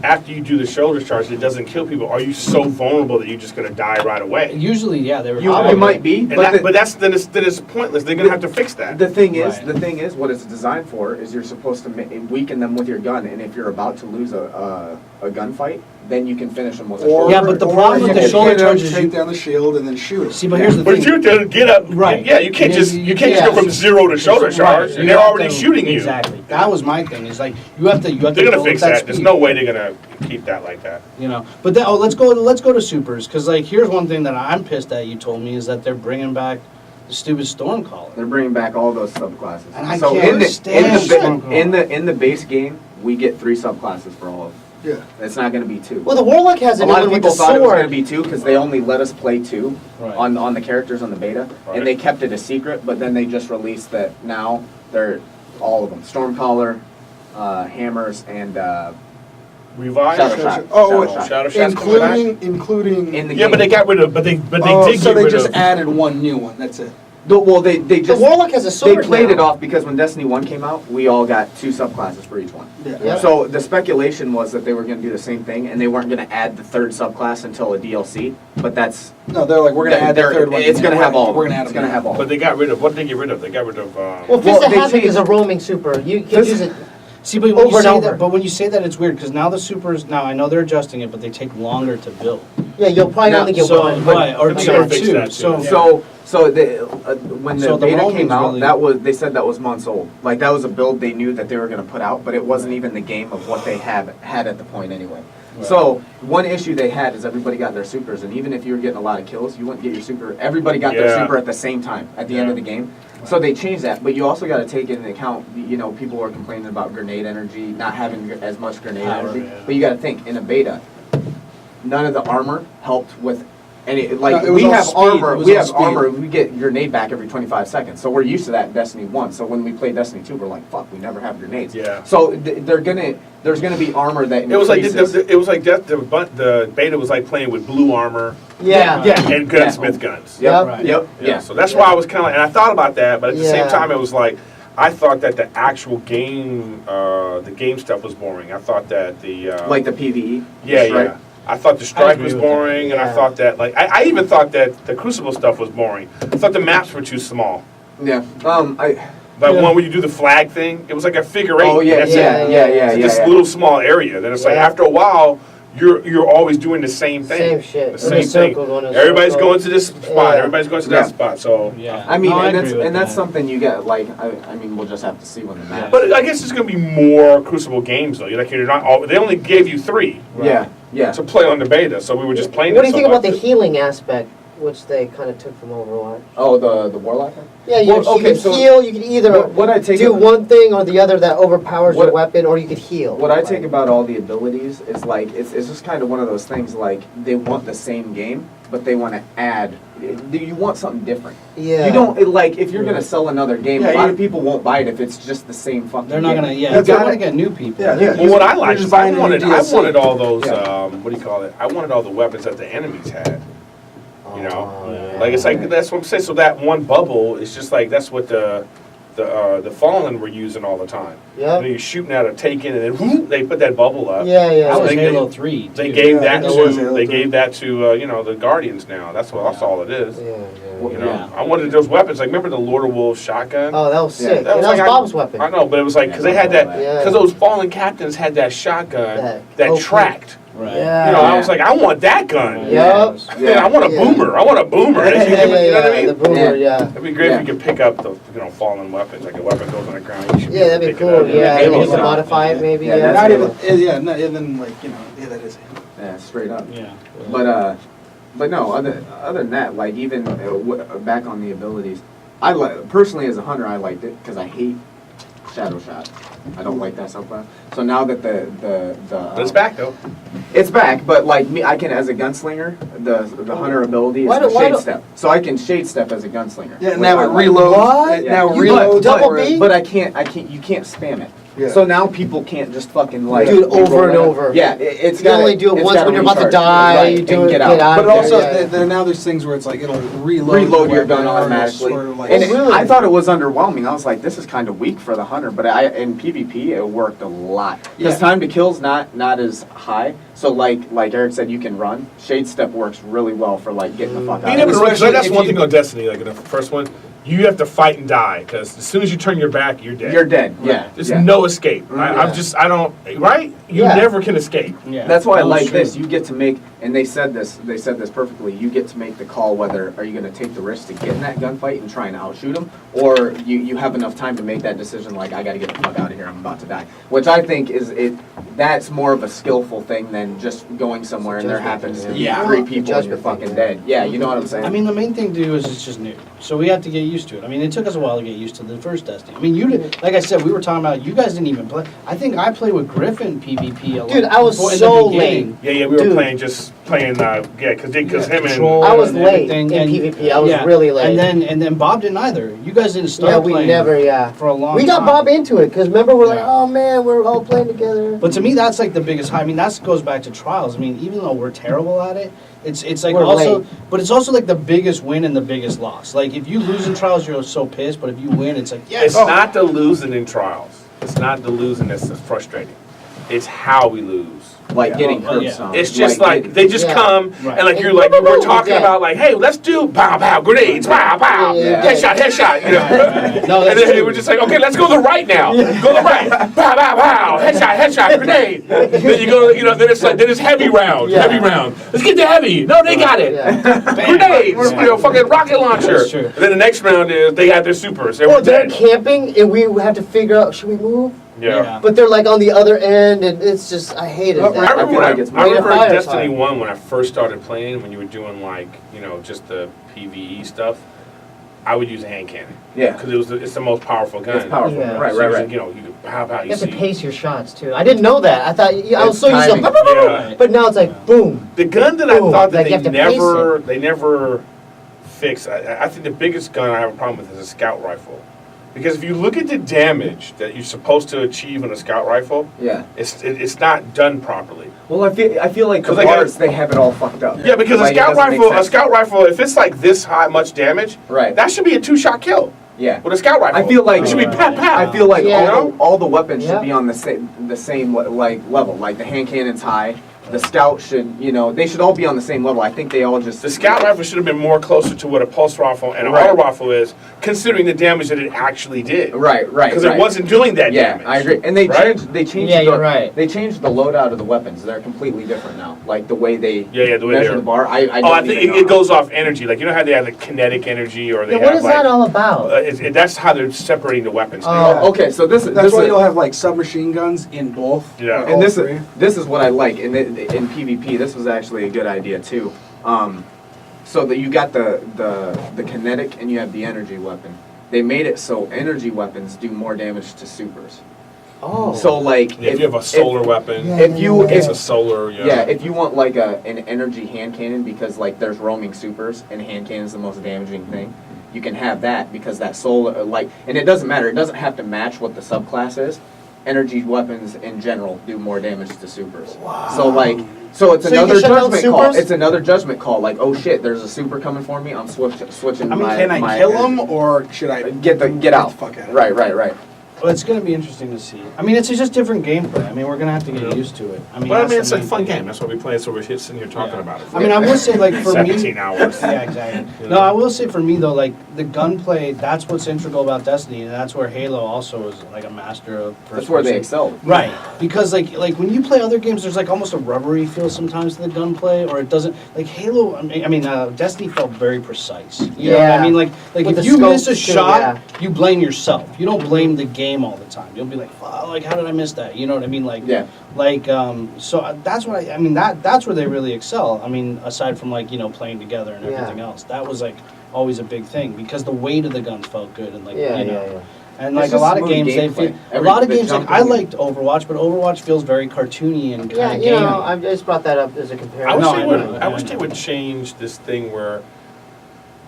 after you do the shoulder charge, it doesn't kill people. Are you so vulnerable that you're just gonna die right away? Usually, yeah, they were. You probably- might be, And but then it's pointless. They're gonna have to fix that. the thing is, Right. what it's designed for is you're supposed to weaken them with your gun, and if you're about to lose a gunfight, then you can finish them with a shoulder. Yeah, but the or problem you with the can shoulder hit him, charge is take you- down the shield and then shoot him. See, but here's the But thing. if you to get up, Right. Yeah, you can't just You just yeah. go from 0 to shoulder Right. charge, You and they're have already to- shooting you. Exactly. That was my thing. Is like you have to They're go gonna with fix that. There's speed. no way they're gonna keep that like that. You know, but then, let's go to supers because like here's one thing that I'm pissed at. You told me is that they're bringing back the stupid Stormcaller. They're bringing back all those subclasses. And I so can't stand Stormcaller. in the base game, we get 3 subclasses for all of them. Yeah. It's not going to be 2. Well, the Warlock has A a new lot one of with people the thought it was going to sword. be 2 because they only let us play 2 Right. on the characters on the beta, Right. and they kept it a secret. But then they just released that now they're all of them: Stormcaller, hammers, and Revive. Shadow Shot. Oh, Shadow Shot. including in the Yeah, game. but they got rid of. But they Oh, did so get they rid just of. added one new one. That's it. Well, they The just Warlock has a they sword played now. it off because when Destiny 1 came out, we all got 2 subclasses for each one. Yeah. Yeah. So the speculation was that they were going to do the same thing, and they weren't going to add the 3rd subclass until a DLC. But that's No, they're like, we're going to add the third one. It's going to have all. We're going to add It's them going to now. have all. But they got rid of. What did they get rid of? They got rid of. Well, Fist Well, of they Havoc is a changed- roaming super. You can This- use it. See, but when Over you and say over. that, but when you say that, it's weird because now the supers. Now I know they're adjusting it, but they take longer to build. Yeah, you'll probably Now, only get So one. right, or But two they're or gonna fix two. that, too. So So when the So the beta roaming's came out, really- they said that was months old. Like that was a build they knew that they were going to put out, but it wasn't even the game of what they had at the point anyway. Right. So one issue they had is everybody got their supers, and even if you were getting a lot of kills, you wouldn't get your super. Everybody got their Yeah. super at the same time at the end of the game. So they changed that, but you also got to take into account, people were complaining about grenade energy, not having as much grenade Power, energy. yeah. But you got to think, in a beta, none of the armor helped with any. Like No, it was we all have speed. armor, It was we all have speed. armor. We get grenade back every 25 seconds. So we're used to that in Destiny 1. So when we play Destiny 2, we're like, fuck, we never have grenades. Yeah. So there's gonna be armor that It was like increases. the beta was like playing with blue armor Yeah. and gunsmith guns. Yep, Right. yep, Yeah. So that's why I was kind of, and I thought about that, but at the same Yeah. time, it was like I thought that the actual game, the game stuff was boring. I thought that the like the PvE. yeah, strike. yeah. I thought the strike agree was with that. boring, and I Yeah. thought that I even thought that the Crucible stuff was boring. I thought the maps were too small. Yeah. Like when you do the flag thing, it was like a figure eight. Oh yeah, that's yeah, it. yeah, yeah, It's yeah. this little small area. Then it's like Yeah. after a while, you're always doing the same thing. Same shit. The same thing. Everybody's going to this spot. Everybody's going to that spot. So Yeah. I mean, No, I and agree with that's that. something you get. Like, I mean, we'll just have to see when the map. But I guess there's going to be more Crucible games though. You're not all. They only gave you 3 Yeah. to play on the beta, so we were just playing. What do you it so think about much. the healing aspect, which they kind of took from Overwatch? Oh, the Warlock. Yeah, you could heal. You could either what I take do one thing or the other that overpowers your weapon, or you could heal. What I take about all the abilities is like it's just kind of one of those things. Like they want the same game, but they want to add. You want something different. Yeah. You don't like if you're gonna sell another game. A lot of people won't buy it if it's just the same fucking. They're not game. gonna. Yeah, You they're gotta gonna get new people. Yeah. Well, what I like just is I buying a new wanted DLC. all those. Yeah. What do you call it? I wanted all the weapons that the enemies had. You know, yeah. like it's like that's what I'm saying. So that one bubble is just like that's what the Fallen were using all the time. Yeah. You know, you're shooting at a Taken, and then whoop, they put that bubble up. Yeah, yeah. That was They- Halo 3. They too. gave Yeah, that that was Halo to they 3. gave that to the Guardians now. That's all it is. Yeah, yeah. You know, Yeah. I wanted those weapons. Like remember the Lord of Wolves shotgun? Oh, that was Yeah, sick. that was That was like Bob's weapon. I know, but it was like because they had that Yeah. because those Fallen captains had that shotgun that open. tracked. Right. Yeah. You know, I was like, I want that gun. Yup. Yeah, I want a boomer. I want a boomer. Yeah, You know what I mean? the boomer, yeah. It'd be great if you could pick up the Fallen weapons. Like a weapon goes on the ground. You should be Yeah, able to that'd be pick it up. cool. Yeah, Halo you can style. modify it maybe. Yeah, Yeah, that's Not Halo. even, not even like that is. Yeah, straight up. Yeah. But no, other than that, like even back on the abilities, I personally as a hunter, I liked it because I hate shadow shot. I don't like that so far. So now that But it's back though. it's back, but like me, I can as a gunslinger, the hunter ability is Why the do- why shade do- step, so I can shade step as a gunslinger. Yeah, which now I it like. reloads. What? Now it You reloads. double for- B? But I can't. You can't spam it. Yeah. So now people can't just fucking like Do it over roll and it up. over. Yeah, it's You got. only do it once when you're about to die. You do and it, get get out. out. But also, Yeah. now there's things where it's like it'll reload Your gun weapon or automatically. sort of like- And Oh, really? I thought it was underwhelming. I was like, this is kind of weak for the hunter. But in PvP, it worked a lot. Because Yeah. time to kill's not as high. So like Eric said, you can run. Shade step works really well for like getting the fuck out. You of never it. know, 'cause that's if one you- thing on Destiny. Like in the first one, you have to fight and die because as soon as you turn your back, you're dead. You're dead. Yeah. There's yeah. no escape. Yeah. I don't. Right? You Yeah. never can escape. Yeah. That's why I That was like true. this. You get to make, and they said this perfectly. You get to make the call whether are you going to take the risk to get in that gunfight and try and outshoot them, or you have enough time to make that decision. Like I got to get the fuck out of here. I'm about to die. Which I think is it. That's more of a skillful thing than just going somewhere and there happens to be Yeah. 3 people and you're Judgment thing, fucking yeah. dead. Yeah, you know what I'm saying. I mean, the main thing to do is it's just new, so we have to get used to it. I mean, it took us a while to get used to the first Destiny. I mean, you did, like I said, we were talking about. You guys didn't even play. I think I played with Griffin PvP a lot. Dude, I was before- in the so beginning. Yeah, we were Dude. playing because him and Control I was and late everything, in and- PvP. I was yeah. really late. And then Bob didn't either. You guys didn't start Yeah, we playing never. Yeah. for a long We got time. Bob into it because remember we're like, Yeah. oh man, we're all playing together. But to me, that's like the biggest high. I mean, that goes back to trials. I mean, even though we're terrible at it, it's like We're also, late. but it's also like the biggest win and the biggest loss. Like if you lose in trials, you're so pissed. But if you win, it's like yes. it's not the losing in trials. It's not the losing that's frustrating. It's how we lose. like getting Oh, curb yeah. stomped. It's just like they just Yeah. come Right. and like And you're like we're talking yeah. about like hey let's do pow pow grenades pow pow Yeah. headshot you know No, and that's then true. we're just like okay let's go to the right now go to the right pow pow pow headshot grenade then you go then it's like then it's heavy round Yeah. let's get the heavy no they got it Yeah. grenades fucking rocket launcher That's true. and then the next round is they got their supers they Or were they're dead camping and we have to figure out should we move? yeah. But they're like on the other end and it's just I hated Well, that. I remember, feel like it's I remember way to in fire Destiny time. 1 when I first started playing, when you were doing like, just the PvE stuff, I would use a hand cannon. Yeah. Because it's the most powerful gun. It's powerful. Yeah. Right, So right, you right. You could pow pow. You have to see. pace your shots too. I didn't know that. I thought I was It's so used to timing. Yeah. but now it's like boom. The gun that Boom. I thought that Like, you have to they never fixed. I think the biggest gun I have a problem with is a scout rifle. Because if you look at the damage that you're supposed to achieve on a scout rifle, Yeah. it's not done properly. Well, I feel like the 'Cause they got- bars they have it all fucked up. Yeah, because Like, a it doesn't make sense. scout rifle, if it's like this high much damage, Right. that should be a 2-shot kill Yeah. with a scout rifle. I feel like it should be pat pat. I feel like Yeah. all the weapons Yeah. should be on the same like level. Like the hand cannon's high, The scout should, they should all be on the same level. I think they all just... The scout rifle should have been more closer to what a pulse rifle and an auto rifle is, considering the damage that it actually did. Right. Because it wasn't doing that damage. Yeah, I agree. And they changed You're right. They changed the loadout of the weapons. They're completely different now. Like the way they the way measure the bar. I think it goes off energy. Like, you know how they have the kinetic energy, or they what is that all about? That's how they're separating the weapons. Oh, okay. So that's why you'll have like submachine guns in both. Yeah. And this is what I like in PvP. This was actually a good idea too. So that you got the kinetic and you have the energy weapon. They made it so energy weapons do more damage to supers. Oh. So like if you have a solar weapon, it's a solar. If you want like an energy hand cannon, because like there's roaming supers and hand cannon is the most damaging thing. You can have that because that solar and it doesn't matter. It doesn't have to match what the subclass is. Energy weapons in general do more damage to supers. Wow. So it's another judgment call. It's another judgment call. Like, oh shit, there's a super coming for me. I'm switching. I mean, can I kill him or should I get out? The fuck out of Right. Well, it's going to be interesting to see. I mean, it's just different gameplay. I mean, we're going to have to get used to it. I mean, it's a fun game. That's why we play it. So we're sitting here talking about it. I mean, I will say, like, for 17 hours. Yeah, exactly. No, I will say for me, though, like, the gunplay, that's what's integral about Destiny, and that's where Halo also is, like, a master of first That's where they person. excel. Right. Because, like when you play other games, there's, like, almost a rubbery feel sometimes to the gunplay, or it doesn't, like, Halo, I mean, Destiny felt very precise. You know what I mean? Like if you miss a shot, you blame yourself. You don't blame the game all the time. You'll be like, "Fuck, like, how did I miss that?" You know what I mean? So that's what I mean. That's where they really excel. I mean, aside from like playing together and everything else, that was like always a big thing because the weight of the guns felt good and like And like a lot of games, they feel a lot of games. Like I liked Overwatch, but Overwatch feels very cartoony and kind of gamey. I just brought that up as a comparison. I wish they would change this thing where,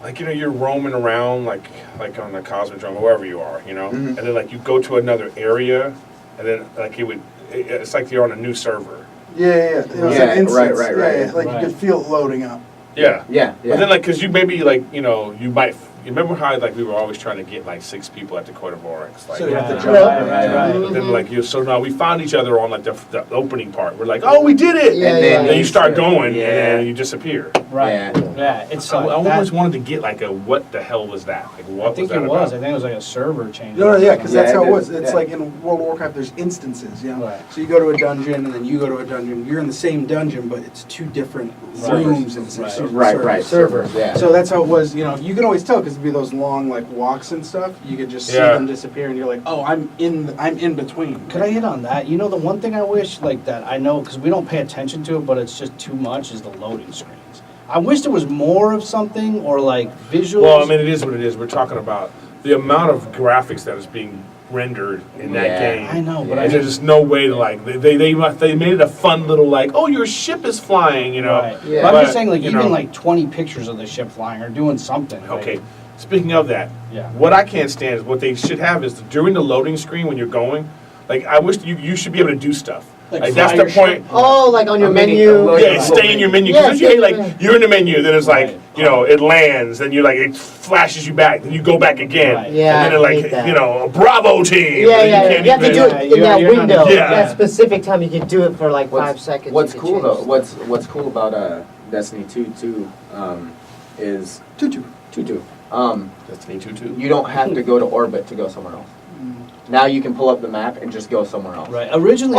like, you're roaming around like on the Cosmodrome or wherever you are, and then like you go to another area, and then like it's like you're on a new server. Yeah. It was an instance. Right. Like you could feel it loading up. Yeah. But then like, because you maybe like you might. You remember how like we were always trying to get like 6 people at the Court of Oryx, like, so you have to jump. But then like so now we found each other on like the opening part. We're like, oh, we did it, and then you start going, and then you disappear. Right. Yeah. It's. I always wanted to get like a what the hell was that? Like what? I think it was. I think it was like a server change. No, because that's how it was. It's like in World of Warcraft, there's instances. Right. So you go to a dungeon, and then you go to a dungeon. You're in the same dungeon, but it's 2 different rooms and servers. Yeah. So that's how it was. You can always tell because it'd be those long like walks and stuff. You could just see them disappear, and you're like, oh, I'm in between. Could I hit on that? The one thing I wish like that I know because we don't pay attention to it, but it's just too much is the loading screens. I wish there was more of something or like visuals. Well, I mean, it is what it is. We're talking about the amount of graphics that is being rendered in that game. I know, but there's just no way to like they made it a fun little like, oh, your ship is flying, Right. Yeah. But I'm just saying, like even like 20 pictures of the ship flying or doing something. Okay. Speaking of that, what I can't stand is what they should have is during the loading screen when you're going. Like I wish you should be able to do stuff. Like that's the point. Oh, like on your menu. Yeah, stay in your menu. Because like you're in the menu, then it's like it lands, then you like it flashes you back, then you go back again. Right. Yeah, and then it like Bravo team. You have to do it in that window. That specific time you can do it for like 5 seconds. What's cool though? What's cool about Destiny 2 too is Tutu. Destiny 2. You don't have to go to orbit to go somewhere else. Now you can pull up the map and just go somewhere else. Right. Originally,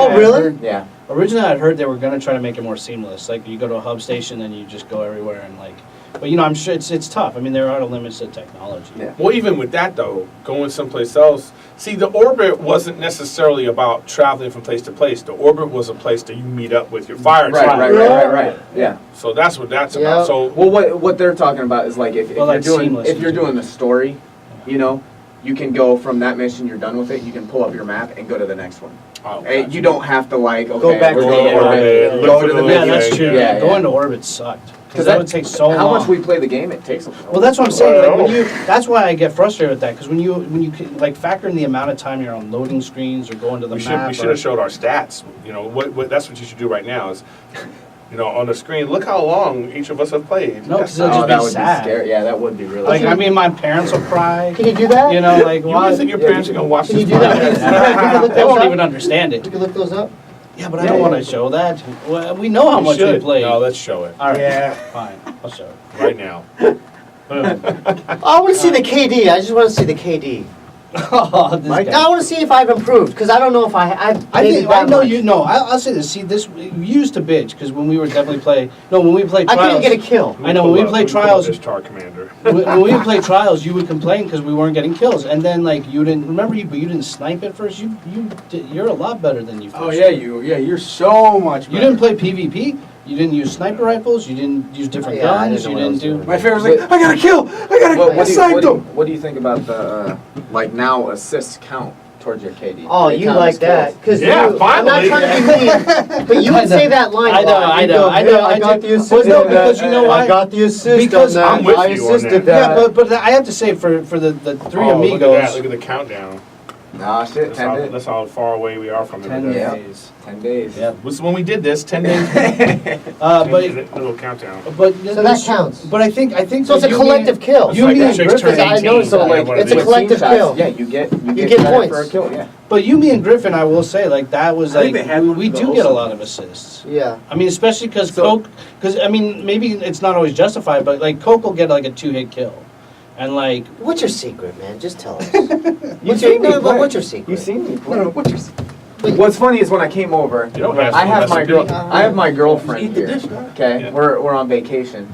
Originally, I'd heard they were going to try to make it more seamless. Like you go to a hub station, and you just go everywhere, and like. But I'm sure it's tough. I mean, there are limits to technology. Yeah. Well, even with that though, going someplace else. See, the orbit wasn't necessarily about traveling from place to place. The orbit was a place that you meet up with your fire team. Right. Yeah. So that's what that's about. So what they're talking about is like if you're doing the story, you can go from that mission, you're done with it, you can pull up your map and go to the next one. Oh, gotcha. You don't have to like, go back to orbit. Go to the Yeah, that's true. Yeah, going to orbit sucked. Because that would take so long. How much we play the game, it takes. Well, that's what I'm saying. Like that's why I get frustrated with that. Because when you like factor in the amount of time you're on loading screens or going to the map. We should have showed our stats. What that's what you should do right now is. On the screen, look how long each of us have played. No, because it'll just be sad. Scary. Yeah, that would be really. Like, I mean, my parents will cry. Can you do that? Like, why? You think your parents are gonna watch this? Can you do that? They won't even understand it. You can look those up. Yeah, but I don't want to show that. Well, we know how much we play. No, let's show it. All right. Yeah. Fine. I'll show it. Right now. I want to see the KD. I just want to see the KD. Oh, this guy. I want to see if I've improved because I don't know if I know you know. I'll say this. See, this we used to bitch because when we were definitely play. No, when we played I trials. couldn't get a kill. I know when we played trials. This tar commander. When we played trials, you would complain because we weren't getting kills, and then like you didn't remember but you didn't snipe at first. You're a lot better than you. Oh yeah, you're so much better. You didn't play PvP. You didn't use sniper rifles. You didn't use different guns. You didn't do. My favorite was like, I got a kill. I sniped him. What do you think about the like now assists count towards your KD? Oh, They you count like as that? kills. Because I'm not finally. trying to be mean, but you would say that line. I a lot. You'd go, know. "Yeah, I got do. the assist. Well, no, on that. because you know why? I got the assist Because on that. I'm with I you on assisted that. that. Yeah, but I have to say for the three Oh, amigos. look at that. Look at the countdown. Nah, shit, That's 10 how, days. that's how far away we are from it. 10 Yeah. days. 10 days. Yeah. This is when we did this, 10 days. But little countdown. So that counts. But I think So it's a collective kill. You like me that and chick's Griffin. turn I noticed 18. that, like, Yeah, what it's it a is. collective Team shots, kill. Yeah, you get get credit points. for a kill. Yeah. But you, me, and Griffin, I will say, like that was I think like they had one we for the do whole get a season. lot of assists. Yeah. I mean, especially because So- Koch, because I mean, maybe it's not always justified, but like Koch will get like a 2-hit kill, and like What's your secret, man? Just tell us. You've seen me play. What's your secret? You've seen me play. No, what's your secret? What's funny is when I came over, You don't have I have my recipe. I have my girlfriend Eat the here. dish, man. Okay, Yeah. we're on vacation.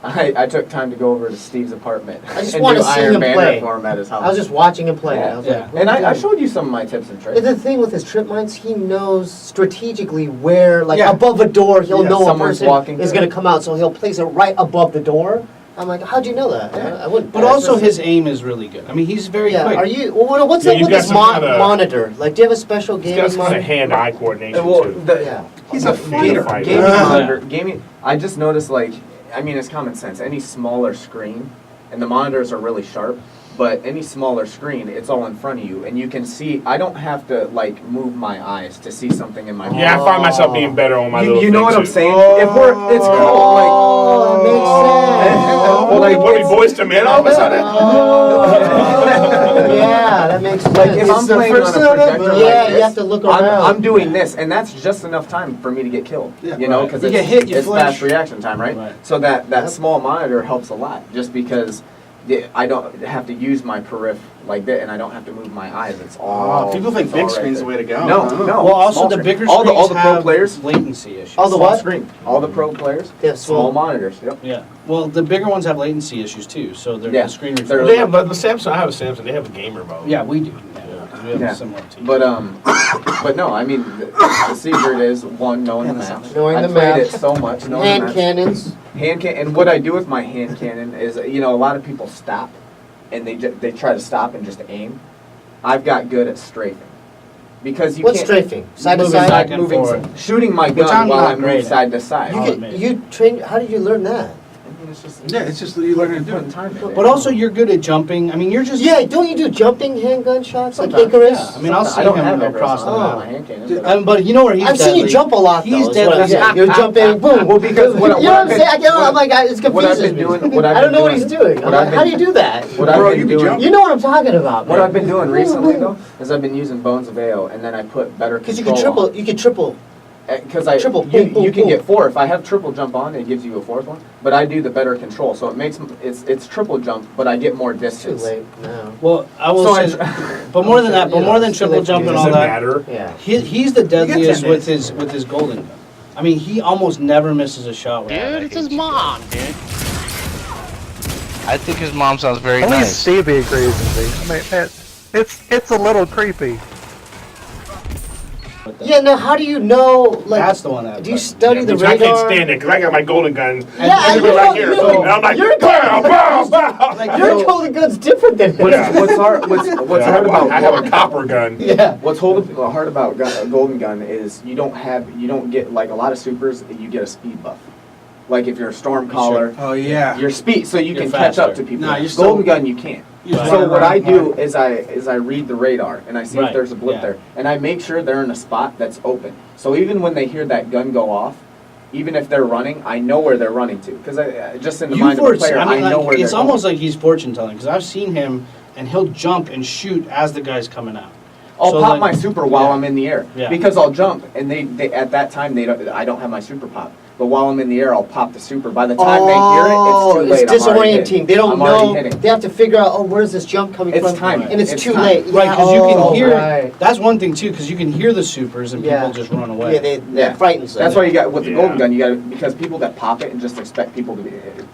I took time to go over to Steve's apartment. I just and wanna do see Iron him Banter play. for him at his house. I was just watching him play. Yeah. I was Yeah. like, what and are you I doing? showed you some of my tips and tricks. The thing with his trip mines, he knows strategically where, like Yeah. above a door, he'll Yeah, know a someone's person walking is through. going to come out, so he'll place it right above the door. I'm like, how'd you know that? I wouldn't. but also his aim is really good. I mean, he's very Yeah, quick. are you? Well, what's Yeah, up you've with got this some kinda- monitor? Like, do you have a special It's gaming got some kind of monitor? hand-eye coordination, Well, too. Yeah. He's a fighter. gaming Yeah. monitor. Gaming. I just noticed, like, I mean, it's common sense. Any smaller screen, and the monitors are really sharp. But any smaller screen, it's all in front of you, and you can see. I don't have to like move my eyes to see something in my. Yeah, I find myself being better on my little You know thing, what I'm too. saying? If we're, it's called like. Oh, that makes sense. Well, like, what we voiced him in all of a sudden? Yeah, that makes sense. Like if I'm It's the playing on a first- projector like yeah, this, you have to look around. I'm doing this, and that's just enough time for me to get killed. Yeah. You know, Right. because You it's, get hit, you it's flinch. fast reaction time, right? Right. So that small monitor helps a lot, just because I don't have to use my periph like that, and I don't have to move my eyes. It's all. People think it's all big right screen's the there. way to go. No, I don't know. no. Well, also small the screen. bigger all the screens pro have players. latency issues. All the Small what? screen. All the pro players. Yeah, Small monitors. Yep. Yeah. Well, the bigger ones have latency issues too, so they're Yeah. the screen They're- refresh. They have, but the Samsung, I have a Samsung, they have a gamer mode. Yeah, we do. Yeah. We have Yeah. a similar team. But no, I mean the secret is one knowing the map. Knowing I the played map. it so much. Knowing the Hand maps. cannons. And what I do with my hand cannon is, you know, a lot of people stop, and they try to stop and just aim. I've got good at strafing, because you What's can't strafing? Side to Moving side. back and moving, forth. shooting my Which gun I'm while not I great move at. side to side. You Oh, get, man. you train. How did you learn that? I mean, it's just Yeah, it's just you learn to do putting it. time in it. But also, you're good at jumping. I mean, you're just. Yeah, don't you do jumping handgun shots like Sometimes, Icarus? Yeah, I mean, I'll see I don't him have across the Oh. my map. hand cannon. Dude, but- But you know where he's I've seen you deadly? jump a lot though. He's is what I'm deadly. saying. You're jumping, boom. Well, because you know what I'm saying? I'm like, it's what I've confusing been me. doing, what I've I don't been know what he's doing. I'm what like, I've how do been- you do that? What I've Bro, been you be doing. jumping. You know what I'm talking about. What I've been doing recently though is I've been using Bones of Ale, and then I put better Because control. you can triple. You can triple. Because I Triple, you, boom, boom, you can boom. get 4 if I have triple jump on, it gives you a 4th one. But I do the better control, so it makes it's triple jump, but I get more Too distance. late now. Well, I will So say, but more than that, but more than It's too triple late for jump you. and Does all it that, matter? Yeah. he's the deadliest 10 with minutes. his golden gun. I mean, he almost never misses a shot with that. Dude, it's his mom, dude. I think his mom sounds very At least nice. Stevie agrees with me. I mean, it's a little creepy. Yeah. Now, how do you know? Like, That's the one that. do you study the Which I radar? can't stand it because I got my golden gun. Yeah, and you right know- here. you So, know- and I'm like, you're bow, bow, bow. Like, your golden gun's different than his. What's hard? What's Yeah, hard about? I have a copper gun. Yeah. What's hard about golden gun is you don't get like a lot of supers. You get a speed buff. Like if you're a storm caller, Oh yeah. your speed, so you You're can catch up faster. to people. Nah, you're still- golden gun, you can't. You just So run what I around do hard. is I read the radar and I see Right, if there's a blip yeah. there, and I make sure they're in a spot that's open. So even when they hear that gun go off, even if they're running, I know where they're running to because I just in the mind of the player, I know where it's they're almost going. like he's fortune telling because I've seen him and he'll jump and shoot as the guy's coming out. I'll So, pop like- my super while yeah. I'm in the air Yeah. because I'll jump, and they at that time I don't have my super pop. But while I'm in the air, I'll pop the super. By the time they hear it, it's too late. It's I'm already disorienting. hitting. They don't I'm already know. hitting. They have to figure out, oh, where's this jump coming It's from? timing. And it's It's too timing. late. Right, because you can Oh, hear. right. That's one thing too, because you can hear the supers and Yeah. people just run away. Yeah, that frightens them. That's why you got with the Yeah. golden gun. You got because people that pop it and just expect people to be,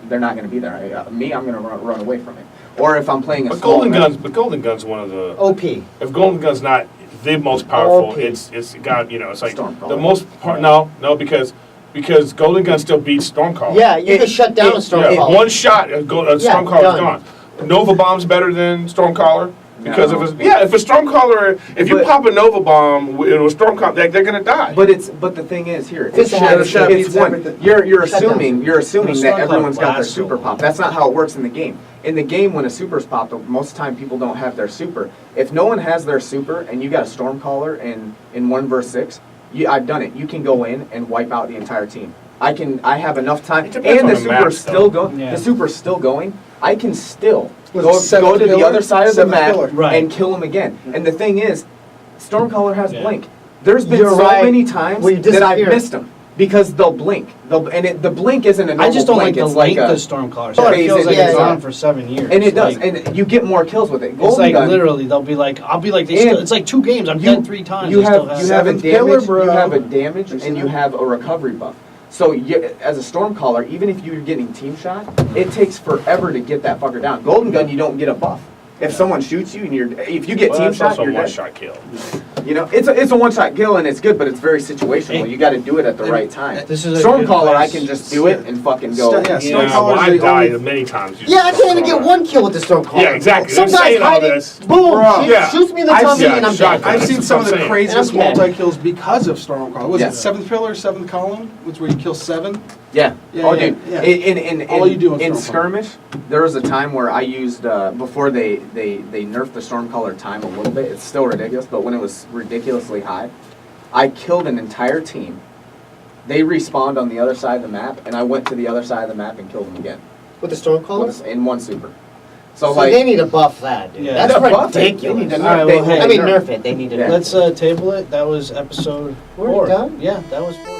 they're not going to be there. I'm going to run away from it. Or if I'm playing a But small golden map- guns, but golden guns one of the. OP. If golden gun's not the most powerful, OP. it's got it's like Stormcaller. the most part. No, because golden gun still beats stormcaller. Yeah, you can shut down a Yeah, Stormcaller. one shot, Stormcaller's done. gone. Nova Bomb's better than Stormcaller because No. if a Stormcaller, if you But- pop a Nova Bomb with a Stormcaller, they're gonna die. But the thing is here. It's a shot it's beats one. everything. You're Shut down. assuming The that Stormcaller everyone's got their blasts super so pop. That's not how it works in the game. In the game, when a super's popped, most of the time people don't have their super. If no one has their super and you got a Stormcaller in 1v6, I've done it. You can go in and wipe out the entire team. I have enough time, It depends and on the the map, super's still though. going. Yeah. The super's still going. I can still Was go it seventh to the pillar? other side of the Seventh map pillar. Right. and kill him again. And the thing is, Stormcaller has Yeah. blink. There's been You're so right. many times Where you that I've disappear. missed them because they'll blink. The blink isn't a normal I just don't like blink. the It's like length a, of Stormcaller. Yeah. It feels like Yeah, it's yeah. on for 7 years. and it does, Like, and you get more kills with it. it's Golden like gun, literally, they'll be like, I'll be like, it's like 2 games. I'm dead 3 times. You I still have a Seventh pillar, damage, bro. you have a damage, I've seen and you that. have a recovery buff. So as a Stormcaller, even if you're getting team shot, it takes forever to get that fucker down. Golden gun, you don't get a buff. If someone shoots you and if you get Well, team that's shot, also you're a one dead. shot kill. You know, it's a one shot kill and it's good, but it's very situational. Hey. You got to do it at the right time. This is a good Stormcaller, I place. can just do it and fucking go. Yeah, Yeah, well, Stormcaller's I've the died only- many times. using Yeah, I can't even get Stormcaller. 1 kill with the Stormcaller. Yeah, exactly. Some I'm guys saying all hide this. it, boom, Bro. Yeah. shoots me in the I've tummy seen and I'm shotgun. dead. I've seen That's some what of the I'm saying. craziest And I'm dead. multi-kills because of Stormcaller. Was Yeah. it 7th pillar, 7th column? Which where you kill 7? Yeah. Yeah, Oh, yeah, dude. yeah. In All you do is in Stormcaller. skirmish, there was a time where I used before they nerfed the Stormcaller time a little bit. It's still ridiculous, but when it was ridiculously high, I killed an entire team. They respawned on the other side of the map, and I went to the other side of the map and killed them again With the Stormcaller? in one super. So, So like, they need to buff that, dude. Yeah. That's They buff it. They ridiculous. need to All right, nerf- well, they- hey, I mean, nerf- nerf it. They need to Yeah. nerf it. Let's table it. That was episode We're 4. done? Yeah, that was 4.